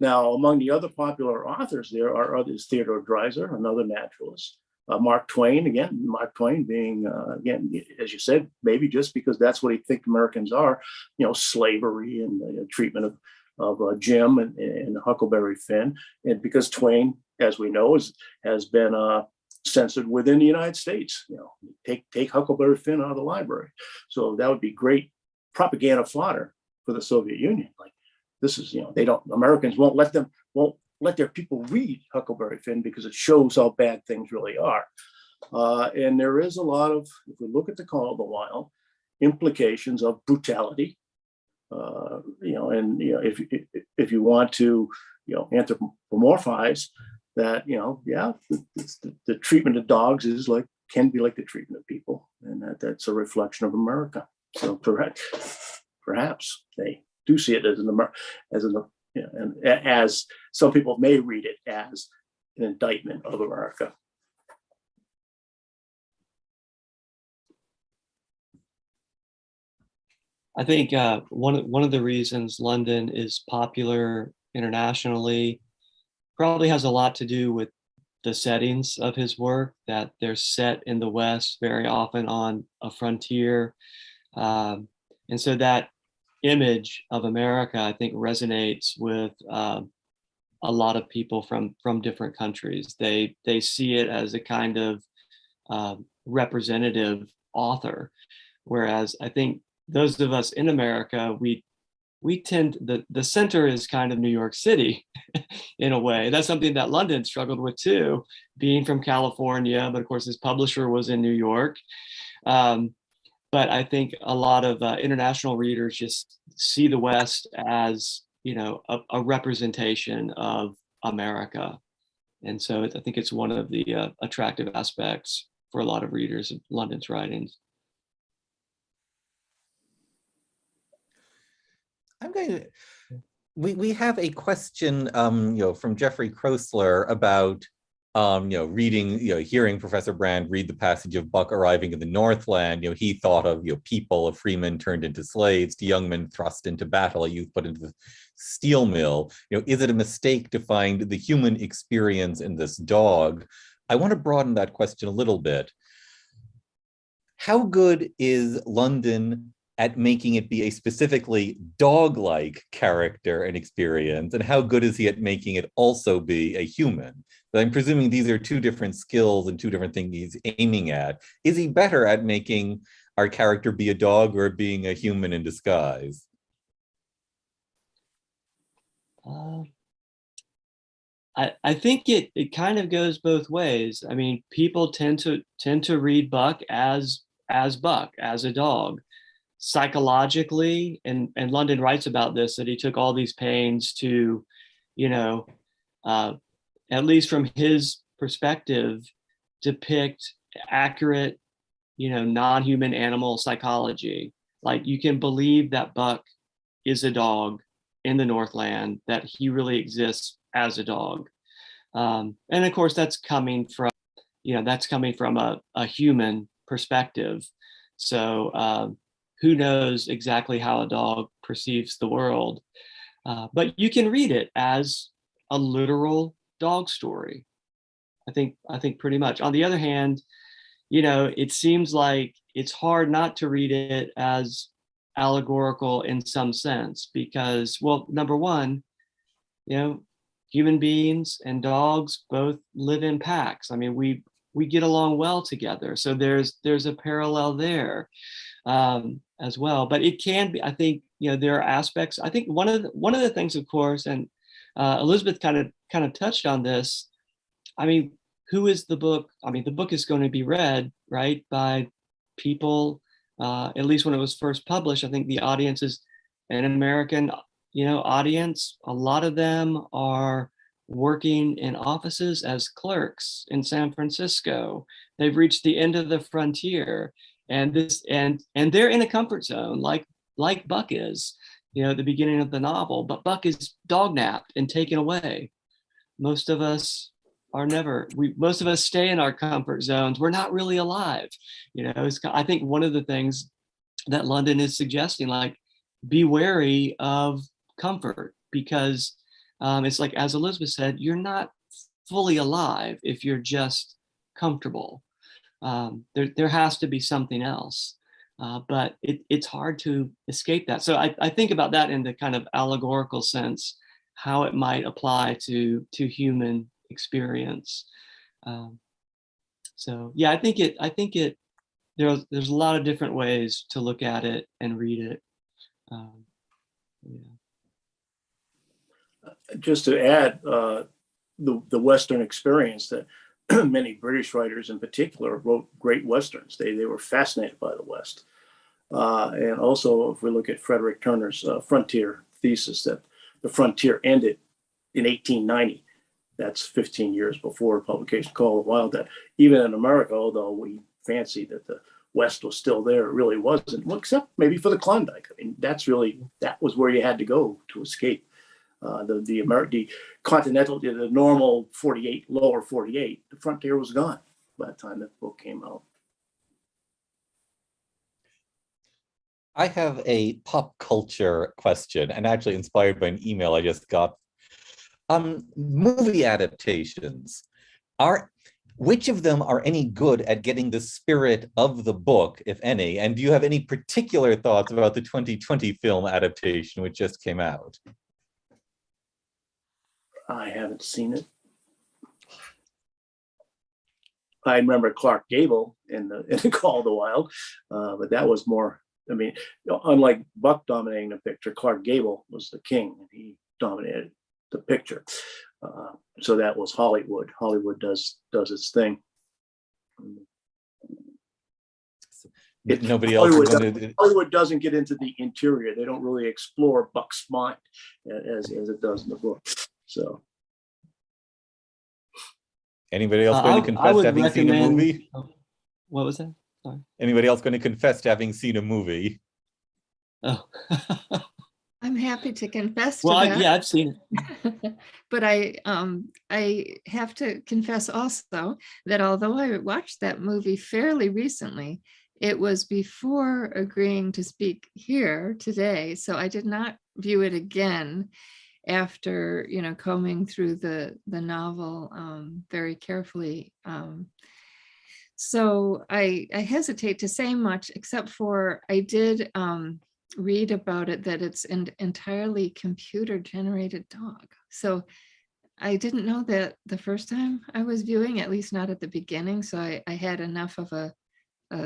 Now, among the other popular authors, there are others: Theodore Dreiser, another naturalist, Mark Twain, Mark Twain being, again, as you said, maybe just because that's what he thinks Americans are, slavery and the treatment of Jim and Huckleberry Finn. And because Twain, as we know, has been censored within the United States. Take Huckleberry Finn out of the library. So that would be great propaganda fodder for the Soviet Union. Like, this is, Americans won't let their people read Huckleberry Finn because it shows how bad things really are. And there is a lot of, if we look at the Call of the Wild, implications of brutality. If you want to, anthropomorphize that, the treatment of dogs can be like the treatment of people, and that's a reflection of America. So perhaps they do see it as some people may read it as an indictment of America. I think one of the reasons London is popular internationally probably has a lot to do with the settings of his work, that they're set in the West, very often on a frontier. And so that image of America, I think, resonates with a lot of people from different countries. They see it as a kind of representative author, whereas I think those of us in America, we tend, the center is kind of New York City in a way. That's something that London struggled with too, being from California, but of course his publisher was in New York. But I think a lot of international readers just see the West as, a representation of America. And so I think it's one of the attractive aspects for a lot of readers of London's writings. I'm going to, we have a question, from Geoffrey Crossler about, reading, hearing Professor Brandt read the passage of Buck arriving in the Northland. He thought of, people of freemen turned into slaves, to young men thrust into battle, a youth put into the steel mill. Is it a mistake to find the human experience in this dog? I want to broaden that question a little bit. How good is London at making it be a specifically dog-like character and experience, and how good is he at making it also be a human? But I'm presuming these are two different skills and two different things he's aiming at. Is he better at making our character be a dog or being a human in disguise? I think it kind of goes both ways. I mean, people tend to read Buck as Buck, as a dog. Psychologically, and London writes about this, that he took all these pains to, at least from his perspective, depict accurate, non-human animal psychology. Like, you can believe that Buck is a dog in the Northland, that he really exists as a dog. And of course, that's coming from a human perspective. So who knows exactly how a dog perceives the world. But you can read it as a literal dog story. I think pretty much. On the other hand, it seems like it's hard not to read it as allegorical in some sense, because, well, number one, human beings and dogs both live in packs. I mean, we get along well together. So there's a parallel there. As well, but it can be. I think there are aspects. I think one of the things, of course, and Elisabeth kind of touched on this. I mean, who is the book? I mean, the book is going to be read, right, by people. At least when it was first published, I think the audience is an American, audience. A lot of them are working in offices as clerks in San Francisco. They've reached the end of the frontier. And they're in a comfort zone, like Buck is, at the beginning of the novel. But Buck is dog-napped and taken away. Most of us most of us stay in our comfort zones. We're not really alive. I think one of the things that London is suggesting, like, be wary of comfort, because it's like, as Elisabeth said, you're not fully alive if you're just comfortable. There has to be something else, but it's hard to escape that. So I think about that in the kind of allegorical sense, how it might apply to human experience. So yeah, I think there's a lot of different ways to look at it and read it. Yeah. Just to add, the Western experience, that many British writers in particular wrote great Westerns. They were fascinated by the West. And also, if we look at Frederick Turner's frontier thesis, that the frontier ended in 1890. That's 15 years before publication Call of the Wild. That even in America, although we fancy that the West was still there, it really wasn't. Well, except maybe for the Klondike. I mean, that was where you had to go to escape. The continental, the normal 48, lower 48, the frontier was gone by the time that book came out. I have a pop culture question, and actually inspired by an email I just got. Movie adaptations. Which of them are any good at getting the spirit of the book, if any? And do you have any particular thoughts about the 2020 film adaptation, which just came out? I haven't seen it. I remember Clark Gable in the Call of the Wild, but that was more. I mean, unlike Buck dominating the picture, Clark Gable was the king, and he dominated the picture. So that was Hollywood. Hollywood does its thing. Nobody else Hollywood doesn't get into the interior. They don't really explore Buck's mind as it does in the book. So Anybody else going to confess to having seen a movie? What was that? Sorry. Anybody else going to confess to having seen a movie? Oh. I'm happy to confess Well, to that. yeah, I've seen it. But I have to confess also that although I watched that movie fairly recently, it was before agreeing to speak here today. So I did not view it again after, combing through the novel very carefully. So I hesitate to say much, except for I did read about it that it's an entirely computer generated dog. So I didn't know that the first time I was viewing, at least not at the beginning. So I had enough of a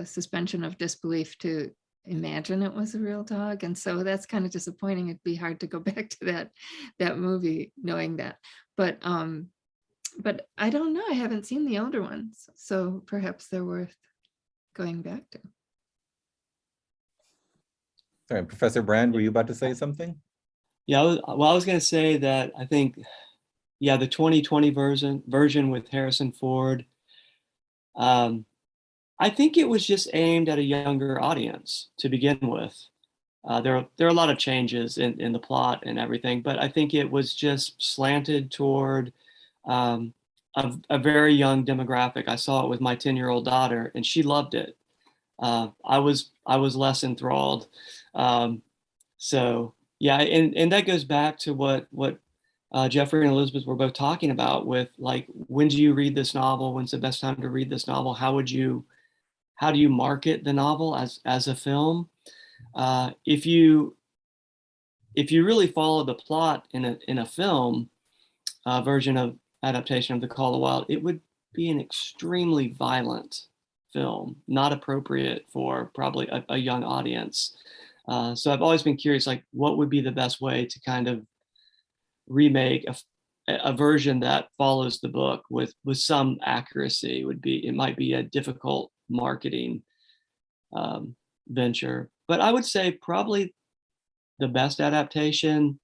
suspension of disbelief to imagine it was a real dog. And so that's kind of disappointing. It'd be hard to go back to that movie knowing that. But I don't know. I haven't seen the older ones. So perhaps they're worth going back to. Sorry, Professor Brandt, were you about to say something? Yeah, I was going to say that I think, yeah, the 2020 version with Harrison Ford, I think it was just aimed at a younger audience to begin with. There are a lot of changes in the plot and everything, but I think it was just slanted toward a very young demographic. I saw it with my 10-year-old daughter, and she loved it. I was less enthralled. So yeah, and that goes back to what Geoffrey and Elisabeth were both talking about with, like, when do you read this novel? When's the best time to read this novel? How do you market the novel as a film? If you really follow the plot in a film version of adaptation of The Call of the Wild, it would be an extremely violent film, not appropriate for probably a young audience. So I've always been curious, like, what would be the best way to kind of remake a version that follows the book with some accuracy. It might be a difficult marketing venture, but I would say probably the best adaptation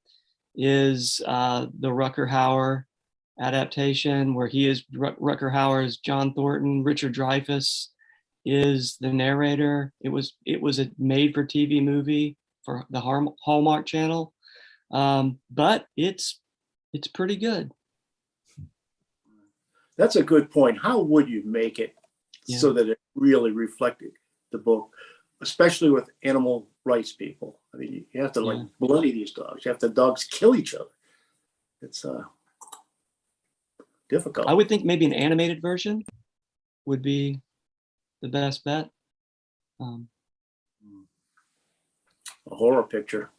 is the Rutger Hauer adaptation, where Rutger Hauer is John Thornton, Richard Dreyfuss is the narrator. It was a made-for-TV movie for the Hallmark Channel, but it's pretty good. That's a good point. How would you make it so that it really reflected the book, especially with animal rights people? I mean, you have to bloody these dogs. You have the dogs kill each other. It's difficult. I would think maybe an animated version would be the best bet. A horror picture.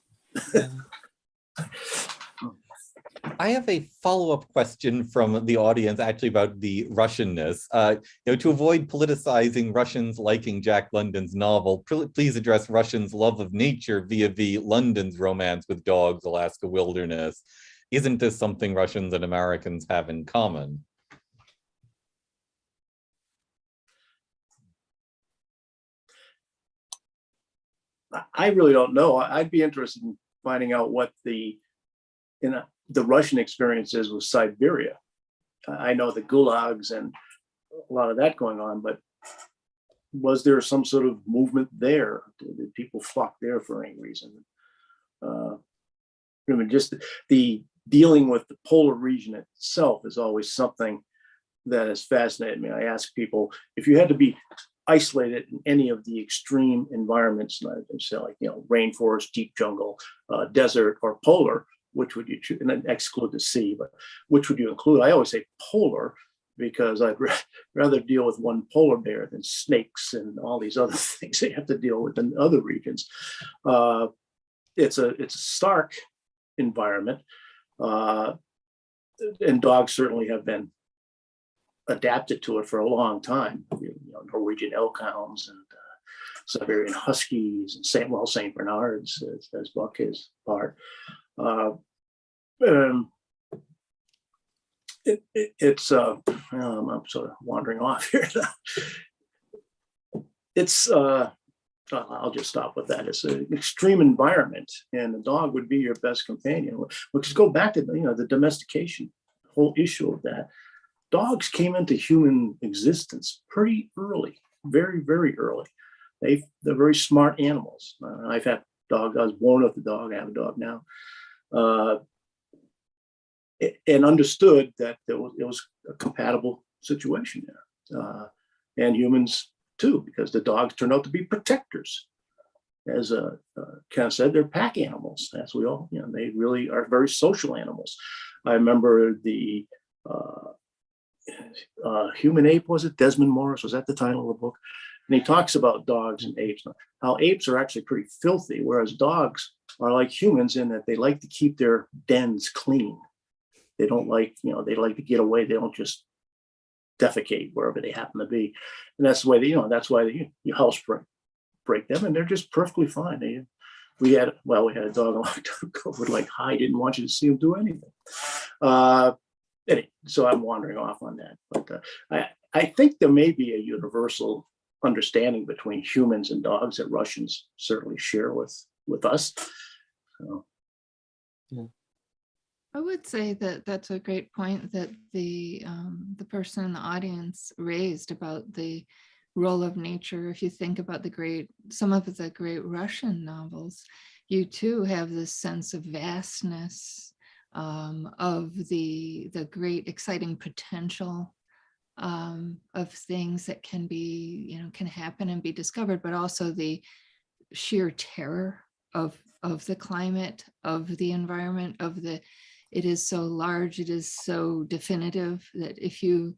Yeah. I have a follow-up question from the audience, actually, about the Russianness. To avoid politicizing Russians liking Jack London's novel, please address Russians' love of nature via London's romance with dogs, Alaska wilderness. Isn't this something Russians and Americans have in common? I really don't know. I'd be interested in finding out what the Russian experience is with Siberia. I know the gulags and a lot of that going on, but was there some sort of movement there? Did people flock there for any reason? I mean, just the dealing with the polar region itself is always something that has fascinated me. I ask people, if you had to be isolated in any of the extreme environments, say, like, rainforest, deep jungle, desert, or polar, which would you choose? And then exclude the sea, but which would you include? I always say polar, because I'd rather deal with one polar bear than snakes and all these other things they have to deal with in other regions. It's a stark environment, and dogs certainly have been adapted to it for a long time. Norwegian elk hounds and Siberian huskies and St. Bernards, as Buck is part. It's I'm sort of wandering off here. I'll just stop with that. It's an extreme environment, and the dog would be your best companion. Which go back to the domestication, whole issue of that. dogs came into human existence pretty early, very, very early. They're very smart animals. I've had dog. I was born with a dog. I have a dog now, and understood that it was a compatible situation there, and humans too, because the dogs turned out to be protectors. As Kenneth said, they're pack animals. As we all, they really are very social animals. I remember the Human Ape, was it? Desmond Morris, was that the title of the book? And he talks about dogs and apes, how apes are actually pretty filthy, whereas dogs are like humans in that they like to keep their dens clean. They don't like, they like to get away. They don't just defecate wherever they happen to be. And that's the way that's why you house break them, and they're just perfectly fine. We had a dog a long time ago would like hide, didn't want you to see him do anything. Anyway, so I'm wandering off on that, but I think there may be a universal understanding between humans and dogs that Russians certainly share with us. So. Yeah. I would say that that's a great point that the person in the audience raised about the role of nature. If you think about some of the great Russian novels, you too have this sense of vastness, of the great exciting potential of things that can be, can happen and be discovered, but also the sheer terror of the climate, of the environment, it is so large, it is so definitive that if you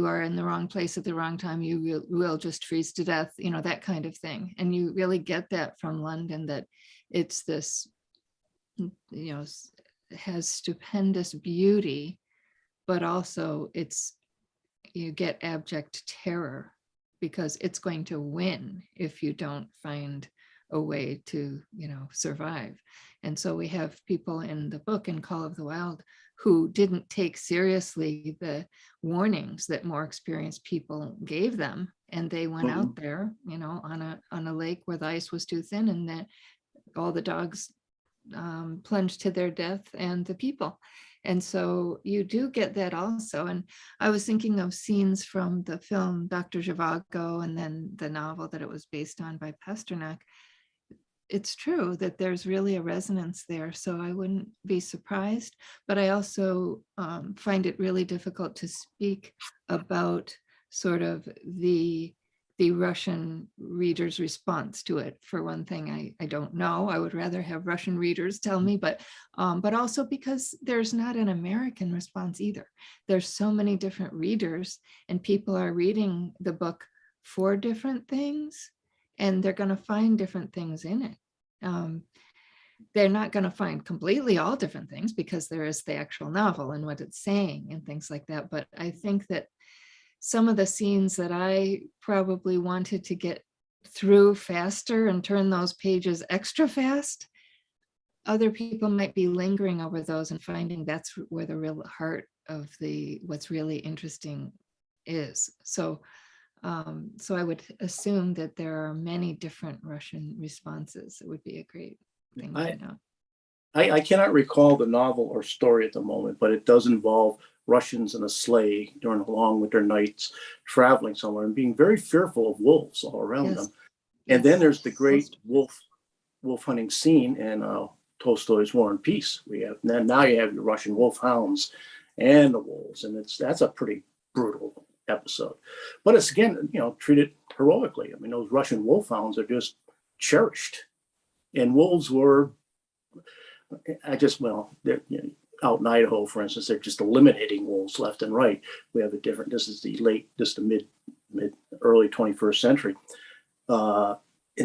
are in the wrong place at the wrong time, you will just freeze to death, that kind of thing. And you really get that from London, that it's this, has stupendous beauty, but also you get abject terror because it's going to win if you don't find a way to, survive. And so we have people in the book in Call of the Wild who didn't take seriously the warnings that more experienced people gave them. And they went out there, on a lake where the ice was too thin, and that all the dogs plunged to their death, and the people. And so you do get that also. And I was thinking of scenes from the film Dr. Zhivago, and then the novel that it was based on by Pasternak. It's true that there's really a resonance there, so I wouldn't be surprised, but I also find it really difficult to speak about sort of the Russian reader's response to it. For one thing, I don't know. I would rather have Russian readers tell me, but also because there's not an American response either. There's so many different readers, and people are reading the book for different things, and they're going to find different things in it. They're not going to find completely all different things because there is the actual novel and what it's saying and things like that. But I think that some of the scenes that I probably wanted to get through faster and turn those pages extra fast, other people might be lingering over those and finding that's where the real heart of what's really interesting is. So I would assume that there are many different Russian responses. It would be a great thing to know. I cannot recall the novel or story at the moment, but it does involve Russians in a sleigh during the long winter nights, traveling somewhere and being very fearful of wolves all around them. And then there's the great wolf hunting scene in Tolstoy's War and Peace. Now you have your Russian wolfhounds and the wolves, and that's a pretty brutal episode, but it's again treated heroically. I mean, those Russian wolfhounds are just cherished, and wolves were they're out in Idaho, for instance, they're just eliminating wolves left and right. We have this is the mid early 21st century, and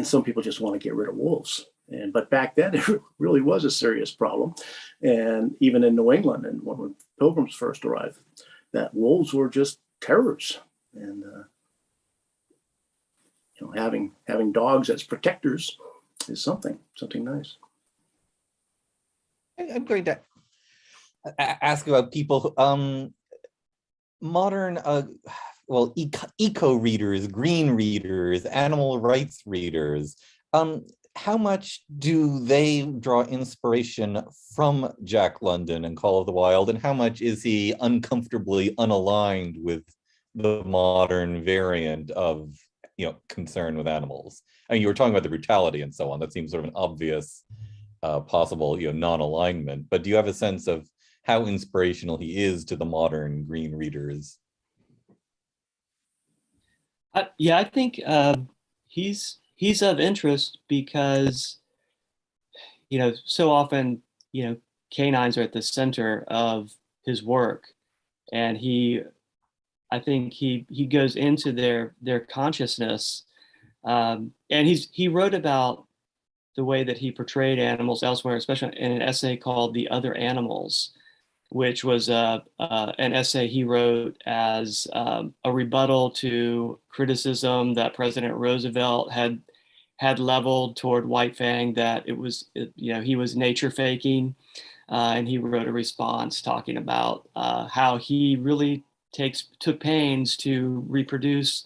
some people just want to get rid of wolves. But back then it really was a serious problem, and even in New England, and when Pilgrims first arrived, that wolves were just terrors, and having dogs as protectors is something nice. I'm going to ask about people modern eco readers, green readers, animal rights readers. how much do they draw inspiration from Jack London and Call of the Wild, and how much is he uncomfortably unaligned with the modern variant of, concern with animals? I mean, you were talking about the brutality and so on. That seems sort of an obvious possible, non-alignment. But do you have a sense of how inspirational he is to the modern green readers? Yeah, I think he's of interest because, so often, canines are at the center of his work, and I think he goes into their consciousness, and he wrote about the way that he portrayed animals elsewhere, especially in an essay called "The Other Animals," which was an essay he wrote as a rebuttal to criticism that President Roosevelt had leveled toward White Fang, that he was nature faking, and he wrote a response talking about how he really took pains to reproduce,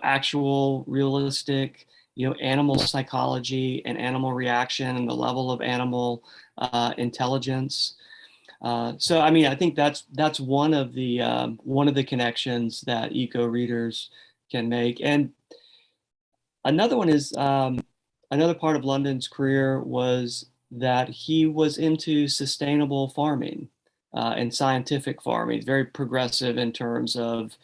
actual realistic, animal psychology and animal reaction and the level of animal intelligence. So I mean, I think that's one of the connections that eco readers can make. And another one is another part of London's career was that he was into sustainable farming and scientific farming. He's very progressive in terms of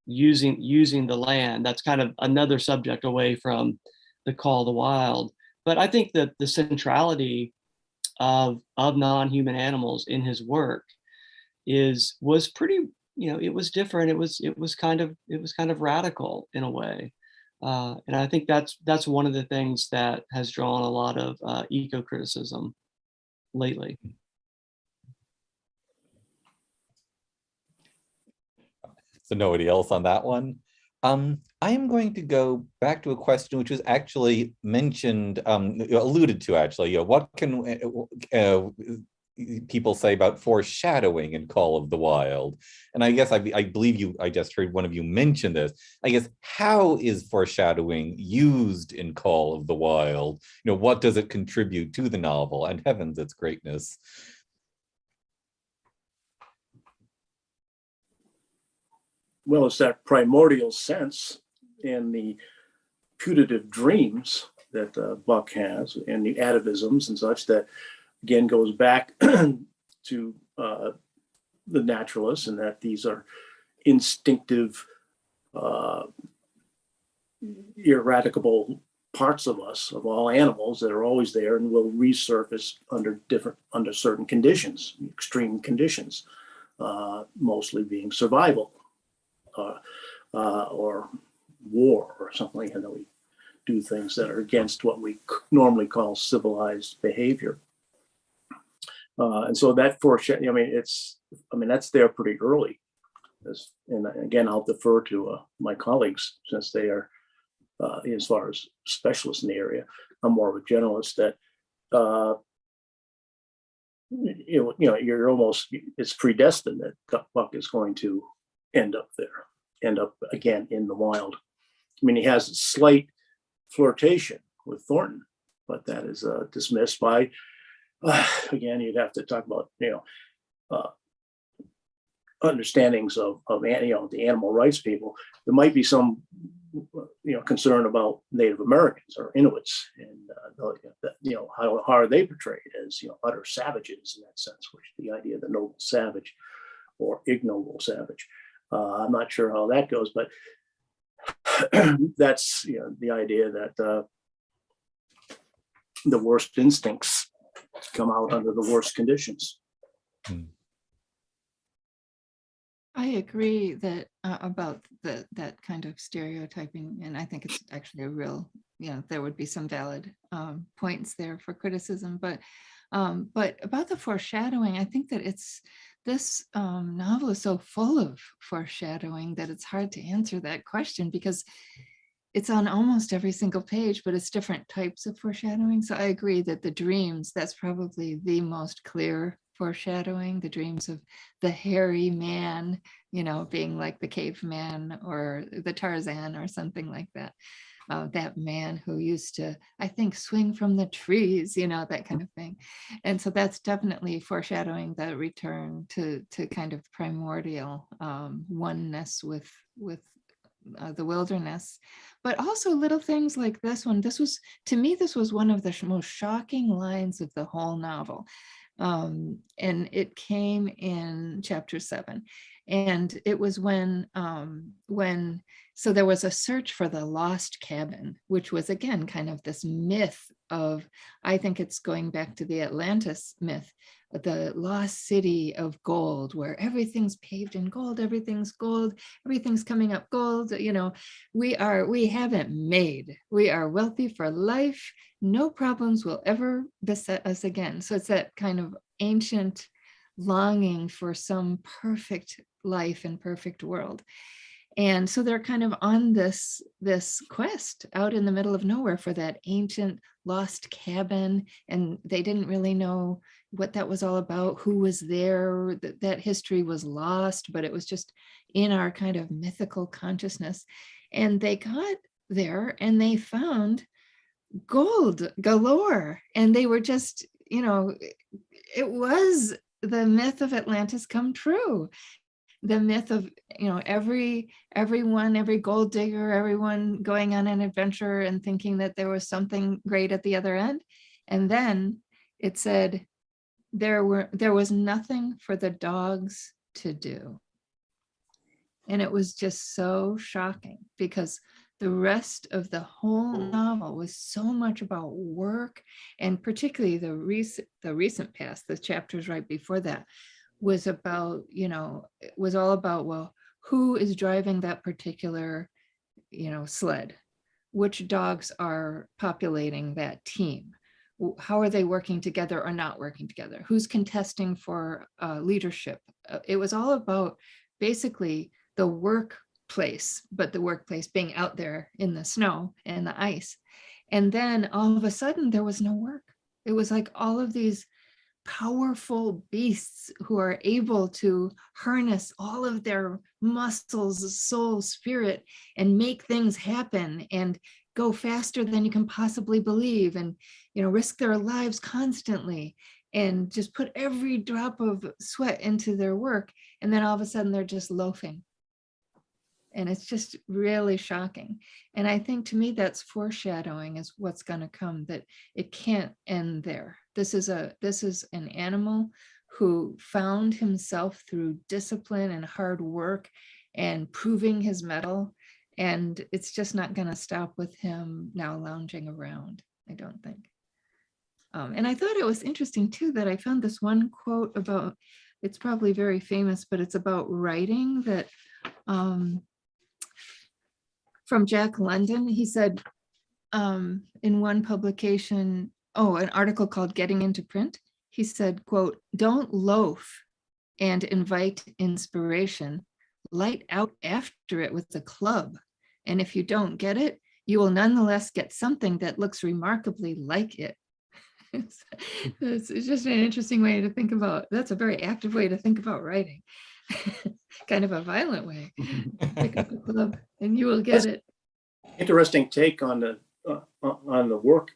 using the land. That's kind of another subject away from the Call of the Wild. But I think that the centrality of non-human animals in his work was pretty, it was different. It was kind of radical in a way. And I think that's one of the things that has drawn a lot of eco criticism lately. So nobody else on that one. I am going to go back to a question which was actually mentioned, alluded to actually. What can people say about foreshadowing in Call of the Wild? And I guess I believe I just heard one of you mention this. I guess, how is foreshadowing used in Call of the Wild? What does it contribute to the novel? And heavens, its greatness. Well, it's that primordial sense and the putative dreams that Buck has, and the atavisms and such, that again goes back to the naturalists, and that these are instinctive, ineradicable parts of us, of all animals, that are always there and will resurface under certain conditions, extreme conditions, mostly being survival. Or war or something like that. We do things that are against what we normally call civilized behavior. And so that foreshadowing, that's there pretty early. And again, I'll defer to my colleagues, since they are, as far as specialists in the area. I'm more of a generalist. That you're almost, it's predestined that Buck is going to end up again in the wild. I mean, he has a slight flirtation with Thornton, but that is dismissed by, again, you'd have to talk about, understandings of the animal rights people. There might be some, concern about Native Americans or Inuits, and how are they portrayed as, utter savages in that sense, which is the idea of the noble savage or ignoble savage. I'm not sure how that goes, but that's the idea that the worst instincts come out under the worst conditions. I agree that about that kind of stereotyping, and I think it's actually a real, there would be some valid points there for criticism, but about the foreshadowing, I think that this novel is so full of foreshadowing that it's hard to answer that question, because it's on almost every single page, but it's different types of foreshadowing. So I agree that the dreams, that's probably the most clear foreshadowing, the dreams of the hairy man, you know, being like the caveman or the Tarzan or something like that. That man who used to, I think, swing from the trees, you know, that kind of thing. And so that's definitely foreshadowing the return to kind of primordial oneness with the wilderness, but also little things like this one. This was, to me, this was one of the most shocking lines of the whole novel. And it came in chapter 7. And it was when so there was a search for the lost cabin, which was again kind of this myth of, I think it's going back to the Atlantis myth, the lost city of gold, where everything's paved in gold, everything's gold, everything's coming up gold. You know, we haven't made, we are wealthy for life. No problems will ever beset us again. So it's that kind of ancient longing for some perfect life and perfect world. And so they're kind of on this quest out in the middle of nowhere for that ancient lost cabin. And they didn't really know what that was all about, who was there, that history was lost, but it was just in our kind of mythical consciousness. And they got there and they found gold galore. And they were just, you know, it was the myth of Atlantis come true. The myth of, you know, every gold digger, everyone going on an adventure and thinking that there was something great at the other end. And then it said there was nothing for the dogs to do. And it was just so shocking because the rest of the whole novel was so much about work, and particularly the recent past, the chapters right before that, was about, you know, it was all about, well, who is driving that particular, you know, sled? Which dogs are populating that team? How are they working together or not working together? Who's contesting for leadership? It was all about basically the workplace, but the workplace being out there in the snow and the ice. And then all of a sudden there was no work. It was like all of these powerful beasts who are able to harness all of their muscles, soul, spirit, and make things happen and go faster than you can possibly believe, and, you know, risk their lives constantly and just put every drop of sweat into their work. And then all of a sudden they're just loafing. And it's just really shocking. And I think to me, that's foreshadowing is what's going to come, that it can't end there. This is an animal who found himself through discipline and hard work and proving his mettle. And it's just not going to stop with him now lounging around, I don't think. And I thought it was interesting too, that I found this one quote about, it's probably very famous, but it's about writing, that from Jack London. He said in one publication, an article called Getting into Print, he said, quote, "Don't loaf and invite inspiration, light out after it with a club. And if you don't get it, you will nonetheless get something that looks remarkably like it." It's just an interesting way to think about. That's a very active way to think about writing. Kind of a violent way. Pick up a club and you will get it. Interesting take on the work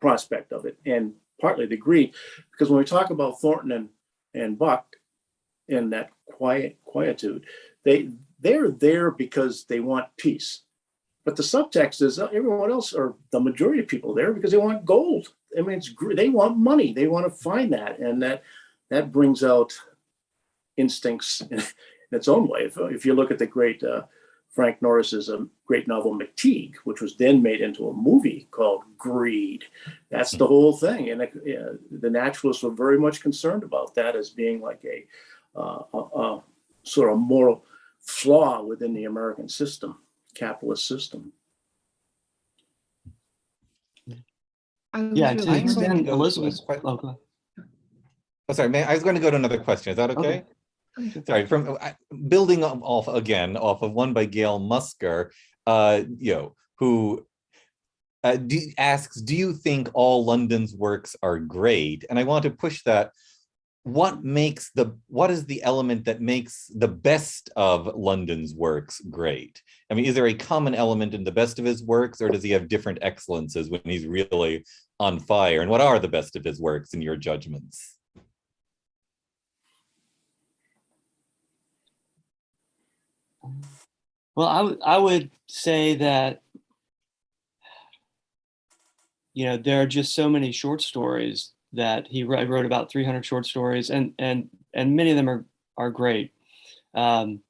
prospect of it, and partly the greed, because when we talk about Thornton and Buck and that quietude, they're there because they want peace. But the subtext is everyone else, or the majority of people, there because they want gold. I mean, they want money. They want to find that, and that brings out instincts in its own way. If you look at the great Frank Norris's great novel McTeague, which was then made into a movie called Greed, that's the whole thing. And the naturalists were very much concerned about that as being like a sort of moral flaw within the American system, capitalist system. Yeah, to extend Elizabeth's sorry, I was going to go to another question. Is that okay? Sorry, from building off of one by Gail Musker, who asks, do you think all London's works are great? And I want to push that what is the element that makes the best of London's works great? I mean, is there a common element in the best of his works, or does he have different excellences when he's really on fire? And what are the best of his works in your judgments? Well, I would say that, you know, there are just so many short stories that he wrote about 300 short stories, and many of them are great. And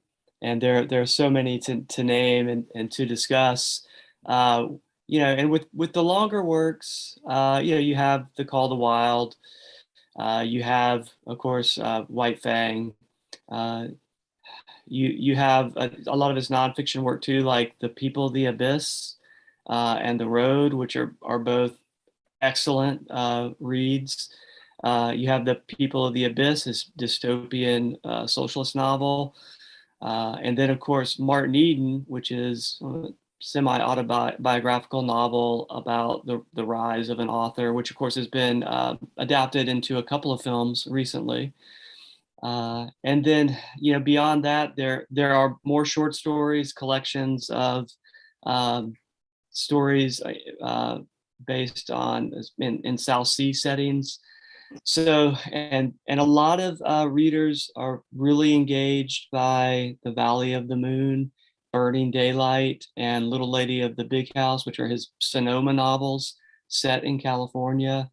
there are so many to name and to discuss. You know, and with the longer works, you know, you have The Call of the Wild. You have, of course, White Fang. You have a lot of his nonfiction work too, like The People of the Abyss and The Road, which are both excellent reads. You have The People of the Abyss, his dystopian socialist novel. And then, of course, Martin Eden, which is a semi-autobiographical novel about the rise of an author, which, of course, has been adapted into a couple of films recently. And then, you know, beyond that, there are more short stories, collections of stories based on in South Sea settings. So, and a lot of readers are really engaged by The Valley of the Moon, Burning Daylight, and Little Lady of the Big House, which are his Sonoma novels set in California.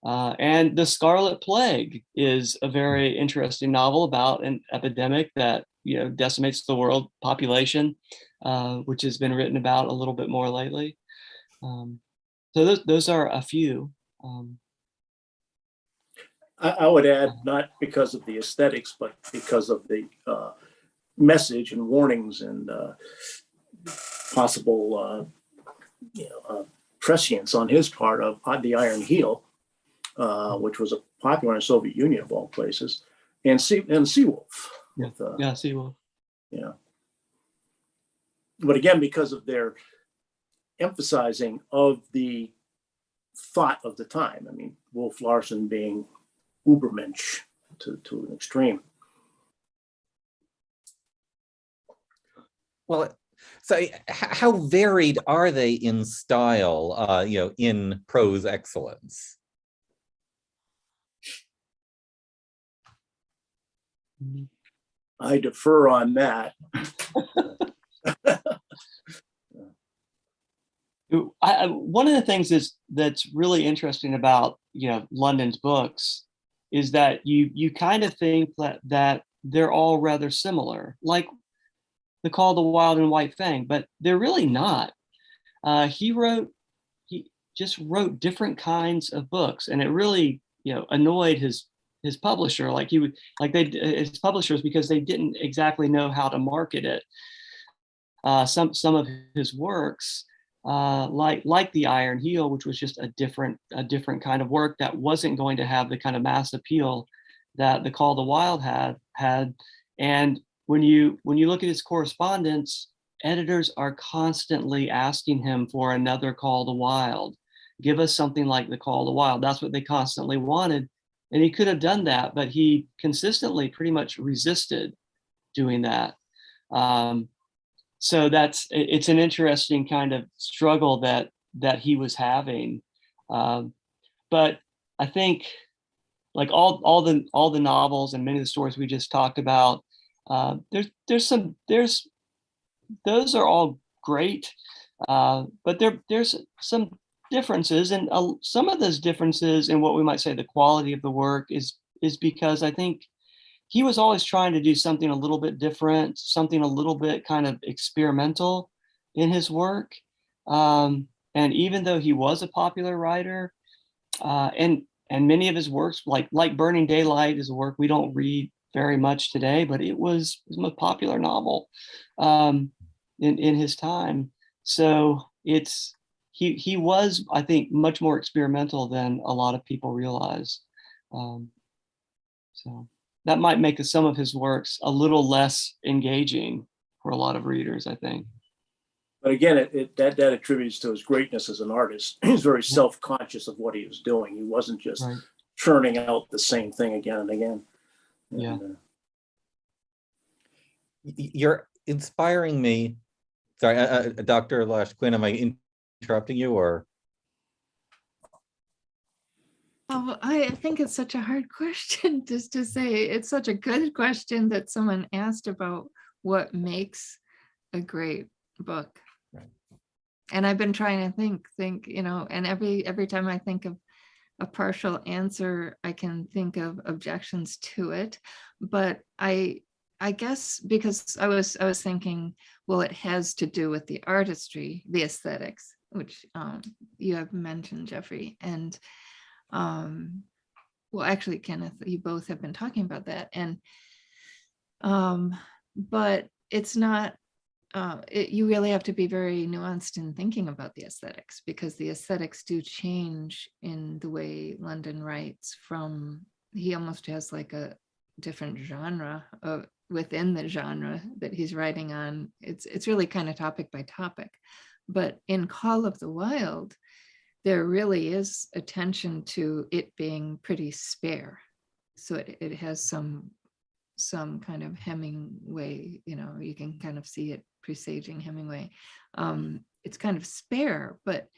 And The Scarlet Plague is a very interesting novel about an epidemic that, you know, decimates the world population, which has been written about a little bit more lately. So those are a few. I would add, not because of the aesthetics, but because of the message and warnings and possible prescience on his part of The Iron Heel, which was a popular in the Soviet Union of all places, and Seawolf. Yeah, Seawolf. Yeah. But again, because of their emphasizing of the thought of the time. I mean, Wolf Larsen being Ubermensch to an extreme. Well, so how varied are they in style, you know, in prose excellence? I defer on that. One of the things that's really interesting about, you know, London's books is that you kind of think that they're all rather similar, like The Call of the Wild and White Fang, but they're really not. He just wrote different kinds of books, and it really, you know, annoyed his publisher. Like his publishers, because they didn't exactly know how to market it. Some of his works, like The Iron Heel, which was just a different kind of work that wasn't going to have the kind of mass appeal that The Call of the Wild had. And when you look at his correspondence, editors are constantly asking him for another Call of the Wild. Give us something like The Call of the Wild. That's what they constantly wanted. And he could have done that, but he consistently pretty much resisted doing that. So it's an interesting kind of struggle that he was having. But I think, like all the novels and many of the stories we just talked about, those are all great, but there's some differences, and some of those differences in what we might say the quality of the work is because I think he was always trying to do something a little bit different, something a little bit kind of experimental in his work. And even though he was a popular writer, and many of his works, like Burning Daylight, is a work we don't read very much today, but it was his most popular novel in his time. So he was, I think, much more experimental than a lot of people realize. So that might make some of his works a little less engaging for a lot of readers, I think. But again, that attributes to his greatness as an artist. He's very self-conscious of what he was doing. He wasn't just churning out the same thing again and again. Yeah. And, You're inspiring me. Sorry, Dr. Lasch-Quinn, am I interrupting you or? Oh, I think it's such a hard question just to say. It's such a good question that someone asked about what makes a great book. Right. And I've been trying to think, and every time I think of a partial answer, I can think of objections to it. But I guess because I was thinking, well, it has to do with the artistry, the aesthetics, which you have mentioned, Geoffrey, and well, actually, Kenneth, you both have been talking about that, and but it's not. You really have to be very nuanced in thinking about the aesthetics, because the aesthetics do change in the way London writes. He almost has like a different genre within the genre that he's writing on. It's really kind of topic by topic. But in Call of the Wild, there really is attention to it being pretty spare. So it has some kind of Hemingway, you can kind of see it presaging Hemingway. It's kind of spare, but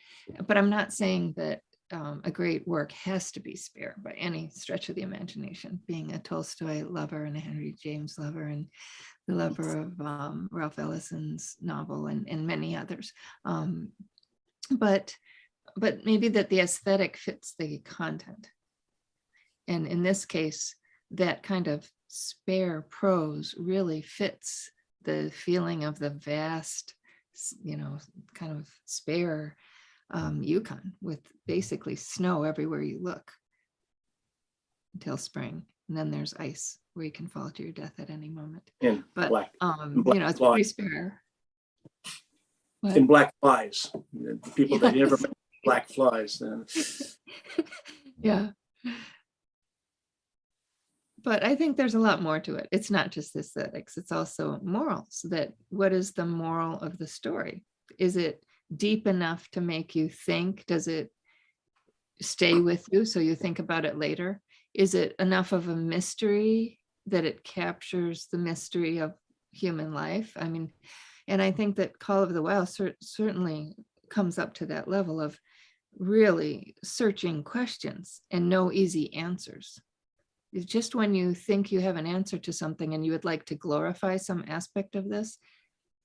I'm not saying that a great work has to be spare by any stretch of the imagination. Being a Tolstoy lover and a Henry James lover and the lover of Ralph Ellison's novel and many others. But maybe that the aesthetic fits the content. And in this case, that kind of spare prose really fits the feeling of the vast, kind of spare Yukon with basically snow everywhere you look until spring. And then there's ice where you can fall to your death at any moment. But, black it's pretty spare. What? in black flies, the people that never met black flies. Yeah. But I think there's a lot more to it. It's not just aesthetics, it's also morals. That what is the moral of the story? Is it deep enough to make you think? Does it stay with you so you think about it later? Is it enough of a mystery that it captures the mystery of human life? I mean, and I think that Call of the Wild certainly comes up to that level of really searching questions and no easy answers. It's just when you think you have an answer to something and you would like to glorify some aspect of this,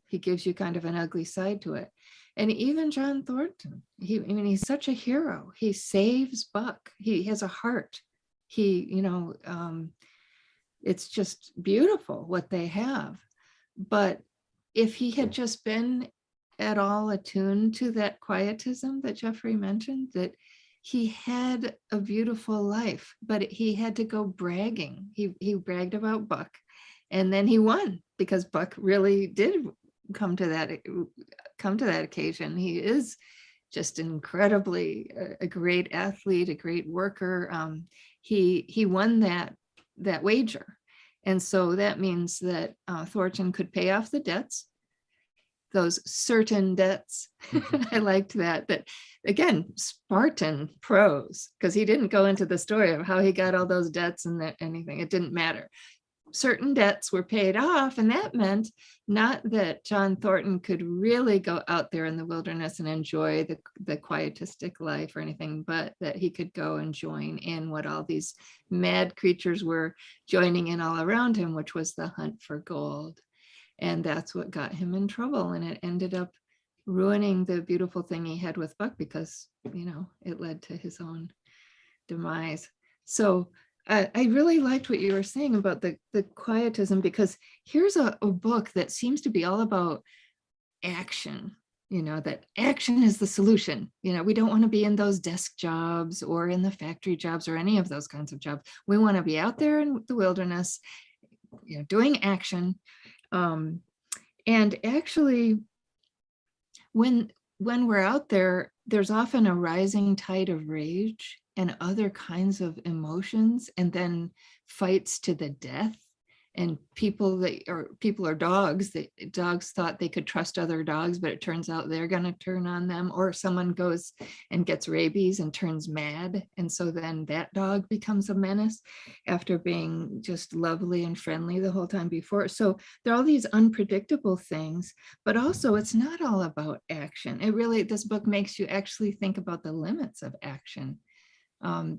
he gives you kind of an ugly side to it. And even John Thornton, he's such a hero. He saves Buck. He has a heart. It's just beautiful what they have. But if he had just been at all attuned to that quietism that Geoffrey mentioned, that he had a beautiful life, but he had to go bragging. He bragged about Buck, and then he won because Buck really did come to that occasion. He is just incredibly a great athlete, a great worker. He won that wager, and so that means that Thornton could pay off the debts. Those certain debts. I liked that again, Spartan prose, because he didn't go into the story of how he got all those debts and anything. It didn't matter. Certain debts were paid off, and that meant not that John Thornton could really go out there in the wilderness and enjoy the quietistic life or anything, but that he could go and join in what all these mad creatures were joining in all around him, which was the hunt for gold. And that's what got him in trouble. And it ended up ruining the beautiful thing he had with Buck, because, it led to his own demise. So I really liked what you were saying about the quietism, because here's a book that seems to be all about action, that action is the solution. We don't want to be in those desk jobs or in the factory jobs or any of those kinds of jobs. We want to be out there in the wilderness, doing action. And actually, when we're out there, there's often a rising tide of rage and other kinds of emotions, and then fights to the death. and people or dogs, dogs thought they could trust other dogs, but it turns out they're going to turn on them, or someone goes and gets rabies and turns mad, and so then that dog becomes a menace after being just lovely and friendly the whole time before. So there are all these unpredictable things, but also it's not all about action. This book makes you actually think about the limits of action.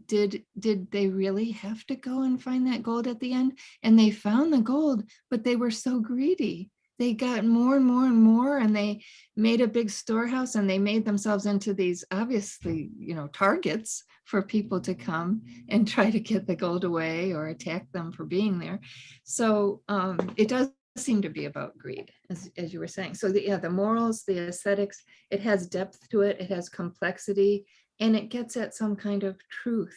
Did they really have to go and find that gold at the end? And they found the gold, but they were so greedy. They got more and more and more, and they made a big storehouse, and they made themselves into these, obviously, targets for people to come and try to get the gold away or attack them for being there. So it does seem to be about greed, as you were saying. So the morals, the aesthetics, it has depth to it, it has complexity, and it gets at some kind of truth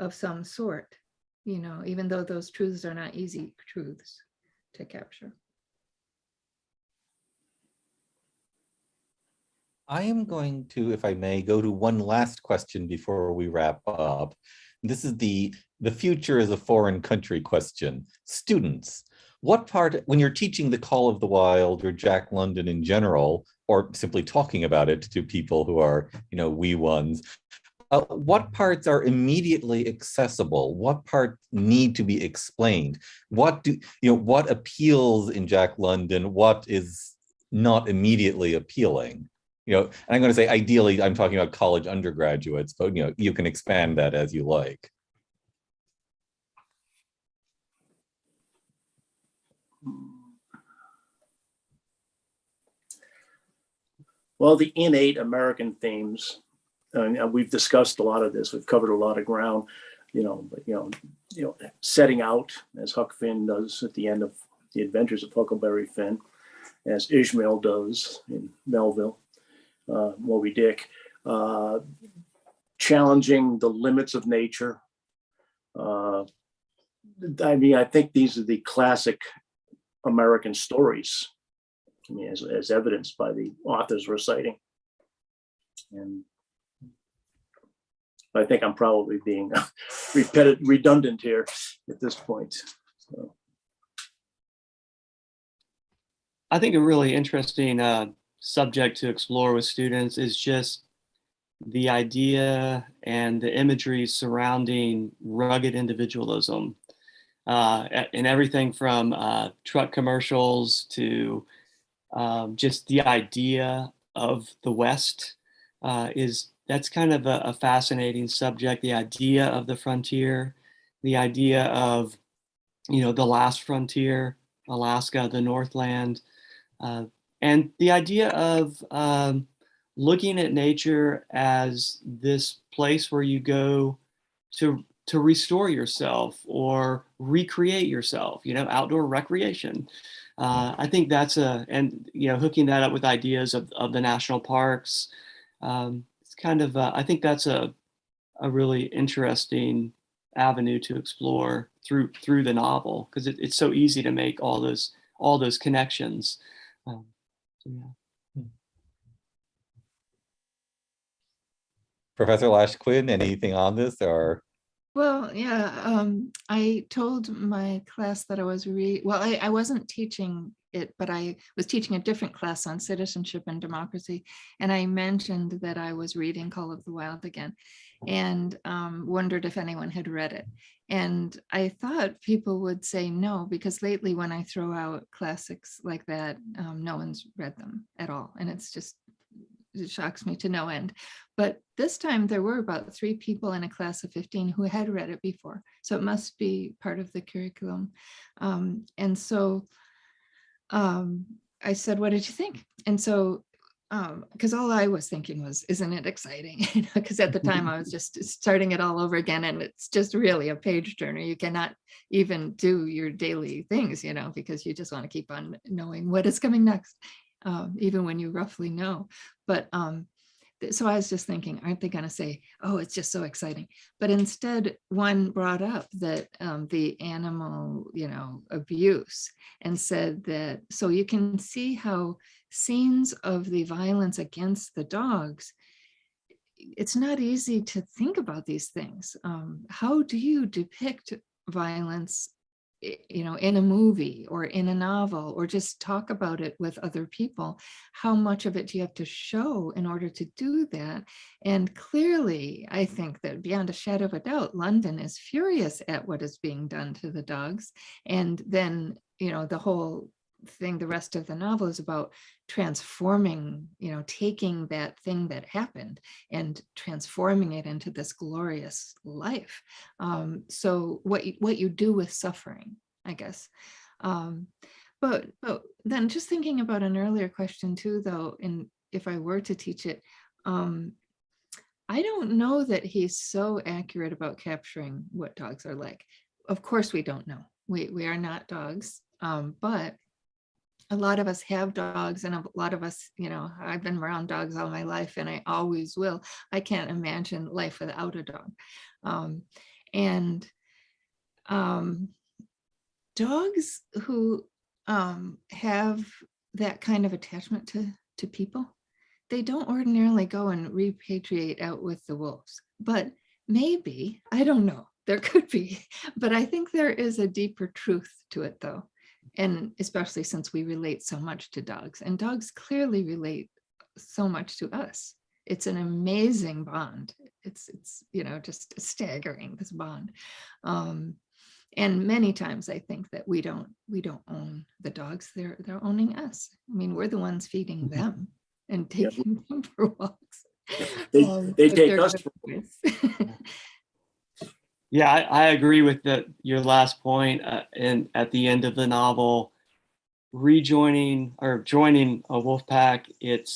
of some sort, even though those truths are not easy truths to capture. I am going to, if I may, go to one last question before we wrap up. This is the future is a foreign country question. Students, what part, when you're teaching The Call of the Wild or Jack London in general, or simply talking about it to people who are, wee ones, what parts are immediately accessible? What parts need to be explained? What appeals in Jack London? What is not immediately appealing? And I'm going to say, ideally, I'm talking about college undergraduates, but you can expand that as you like. Well, the innate American themes, and we've discussed a lot of this. We've covered a lot of ground, setting out, as Huck Finn does at the end of The Adventures of Huckleberry Finn, as Ishmael does in Melville, Moby Dick, challenging the limits of nature. I think these are the classic American stories, as evidenced by the author's reciting. And I think I'm probably being redundant here at this point. So. I think a really interesting subject to explore with students is just the idea and the imagery surrounding rugged individualism, and everything from truck commercials to just the idea of the West that's kind of a fascinating subject. The idea of the frontier, the idea of the last frontier, Alaska, the Northland, and the idea of looking at nature as this place where you go to restore yourself or recreate yourself, outdoor recreation. I think that's hooking that up with ideas of the national parks. It's kind of, I think that's a really interesting avenue to explore through the novel, because it's so easy to make all those connections. So yeah. Professor Lasch-Quinn, anything on this or? Well, yeah, I told my class that I was I wasn't teaching it, but I was teaching a different class on citizenship and democracy. And I mentioned that I was reading Call of the Wild again, and wondered if anyone had read it. And I thought people would say no, because lately when I throw out classics like that, no one's read them at all. And it shocks me to no end. But this time there were about 3 people in a class of 15 who had read it before. So it must be part of the curriculum. And so I said, what did you think? And so, because all I was thinking was, isn't it exciting? Because at the time I was just starting it all over again, and it's just really a page turner. You cannot even do your daily things, because you just want to keep on knowing what is coming next, even when you roughly know. But so I was just thinking, aren't they going to say, oh, it's just so exciting? But instead, one brought up that the animal, abuse, and said that, so you can see how scenes of the violence against the dogs, it's not easy to think about these things. How do you depict violence in a movie or in a novel, or just talk about it with other people, how much of it do you have to show in order to do that? And clearly, I think that beyond a shadow of a doubt, London is furious at what is being done to the dogs. And then, the whole thing, the rest of the novel is about transforming, taking that thing that happened and transforming it into this glorious life. So what you do with suffering, I guess. But then just thinking about an earlier question too, though, and if I were to teach it, I don't know that he's so accurate about capturing what dogs are like. Of course, we don't know. We are not dogs, but a lot of us have dogs, and a lot of us, I've been around dogs all my life, and I always will. I can't imagine life without a dog. Dogs who have that kind of attachment to people, they don't ordinarily go and repatriate out with the wolves, but maybe, I don't know, there could be, but I think there is a deeper truth to it though. And especially since we relate so much to dogs, and dogs clearly relate so much to us. It's an amazing bond. It's just staggering, this bond. And many times I think that we don't own the dogs, they're owning us. I mean, we're the ones feeding them and taking them for walks. They take us. Yeah, I agree with your last point. And at the end of the novel, joining a wolf pack, it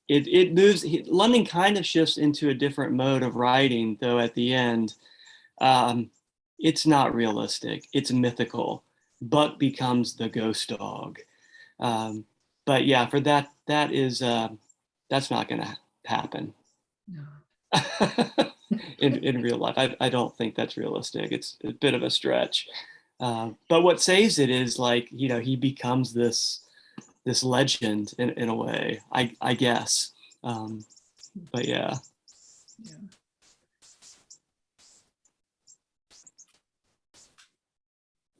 moves. London kind of shifts into a different mode of writing, though. At the end, it's not realistic. It's mythical. Buck becomes the ghost dog. But yeah, for that's not going to happen. No. in real life. I don't think that's realistic. It's a bit of a stretch. But what saves it is he becomes this legend in a way, I guess. But yeah.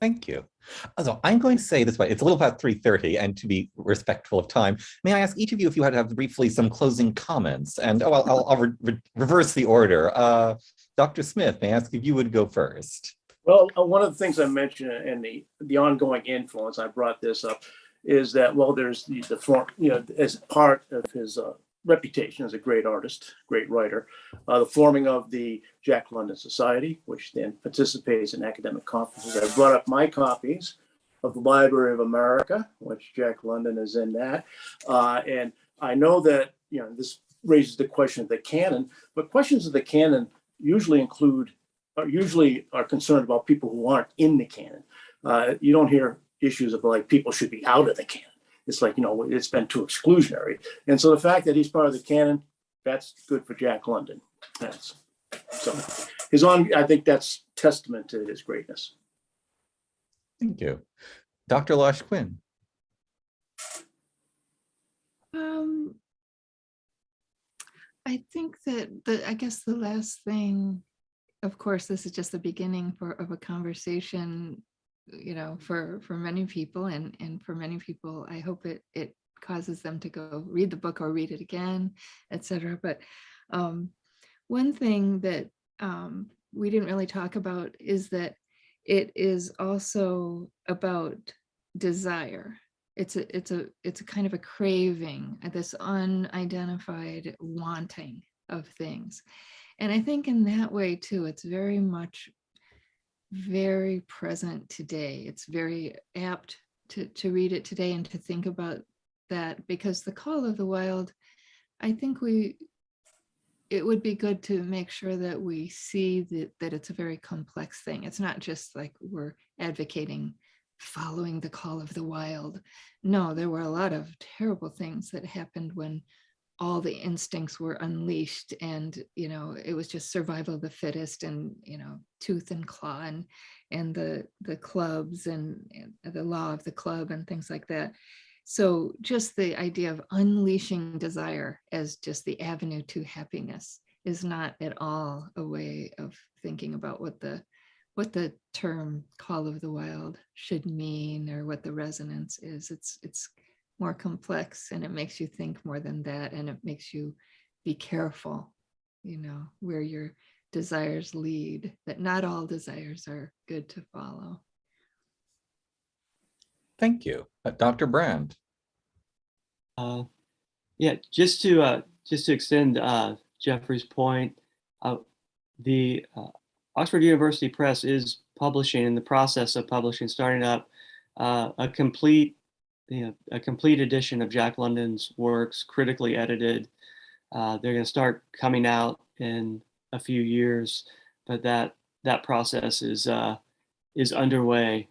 Thank you. So I'm going to say this way, it's a little past 3:30, and to be respectful of time, may I ask each of you if you had to have briefly some closing comments? And I'll reverse the order. Dr. Smith, may I ask if you would go first? Well, one of the things I mentioned in the ongoing influence, I brought this up, is that, well, there's the form, as part of his reputation as a great artist, great writer, the forming of the Jack London Society, which then participates in academic conferences. I brought up my copies of the Library of America, which Jack London is in that. And I know that, this raises the question of the canon, but questions of the canon usually are concerned about people who aren't in the canon. You don't hear issues of people should be out of the canon. It's it's been too exclusionary. And so the fact that he's part of the canon, that's good for Jack London. I think that's testament to his greatness. Thank you. Dr. Lasch-Quinn. I think that I guess the last thing, of course, this is just the beginning of a conversation, for many people, and for many people, I hope it causes them to go read the book or read it again, etc. But one thing that we didn't really talk about is that it is also about desire. It's a kind of a craving, this unidentified wanting of things. And I think in that way too, it's very present today. It's very apt to read it today and to think about that, because the call of the wild, I think it would be good to make sure that we see that it's a very complex thing. It's not just like we're advocating following the call of the wild. No, there were a lot of terrible things that happened when all the instincts were unleashed, and it was just survival of the fittest, and tooth and claw, and the clubs and the law of the club and things like that. So just the idea of unleashing desire as just the avenue to happiness is not at all a way of thinking about what what the term call of the wild should mean or what the resonance is. It's more complex, and it makes you think more than that, and it makes you be careful, you know, where your desires lead, that not all desires are good to follow. Thank you. Dr. Brandt. Yeah, just to extend Geoffrey's point, the Oxford University Press is publishing, in the process of publishing, starting up a complete edition of Jack London's works, critically edited. They're going to start coming out in a few years, but that process is underway.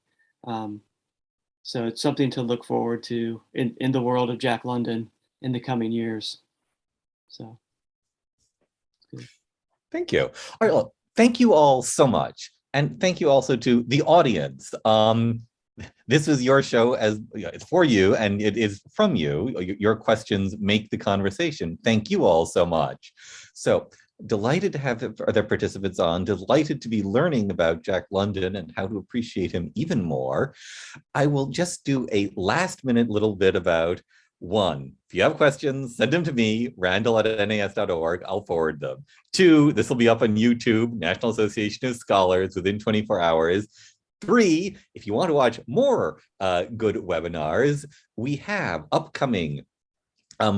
So it's something to look forward to in the world of Jack London in the coming years. So, good. Thank you. All right, well, thank you all so much. And thank you also to the audience. This is your show, as it's for you, and it is from you. Your questions make the conversation. Thank you all so much. So delighted to have other participants on, delighted to be learning about Jack London and how to appreciate him even more. I will just do a last minute little bit about one, if you have questions, send them to me, randall@nas.org. I'll forward them. Two, this will be up on YouTube, National Association of Scholars, within 24 hours. Three, if you want to watch more good webinars, we have upcoming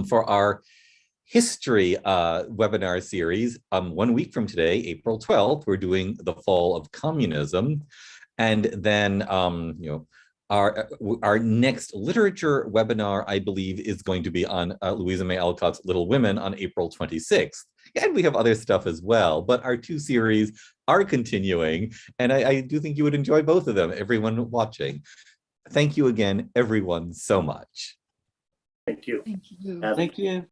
for our history webinar series. 1 week from today, April 12th, we're doing the fall of communism. And then, our next literature webinar, I believe, is going to be on Louisa May Alcott's Little Women on April 26th. And we have other stuff as well, but our two series are continuing, and I do think you would enjoy both of them, everyone watching. Thank you again, everyone, so much. Thank you. Thank you. Thank you.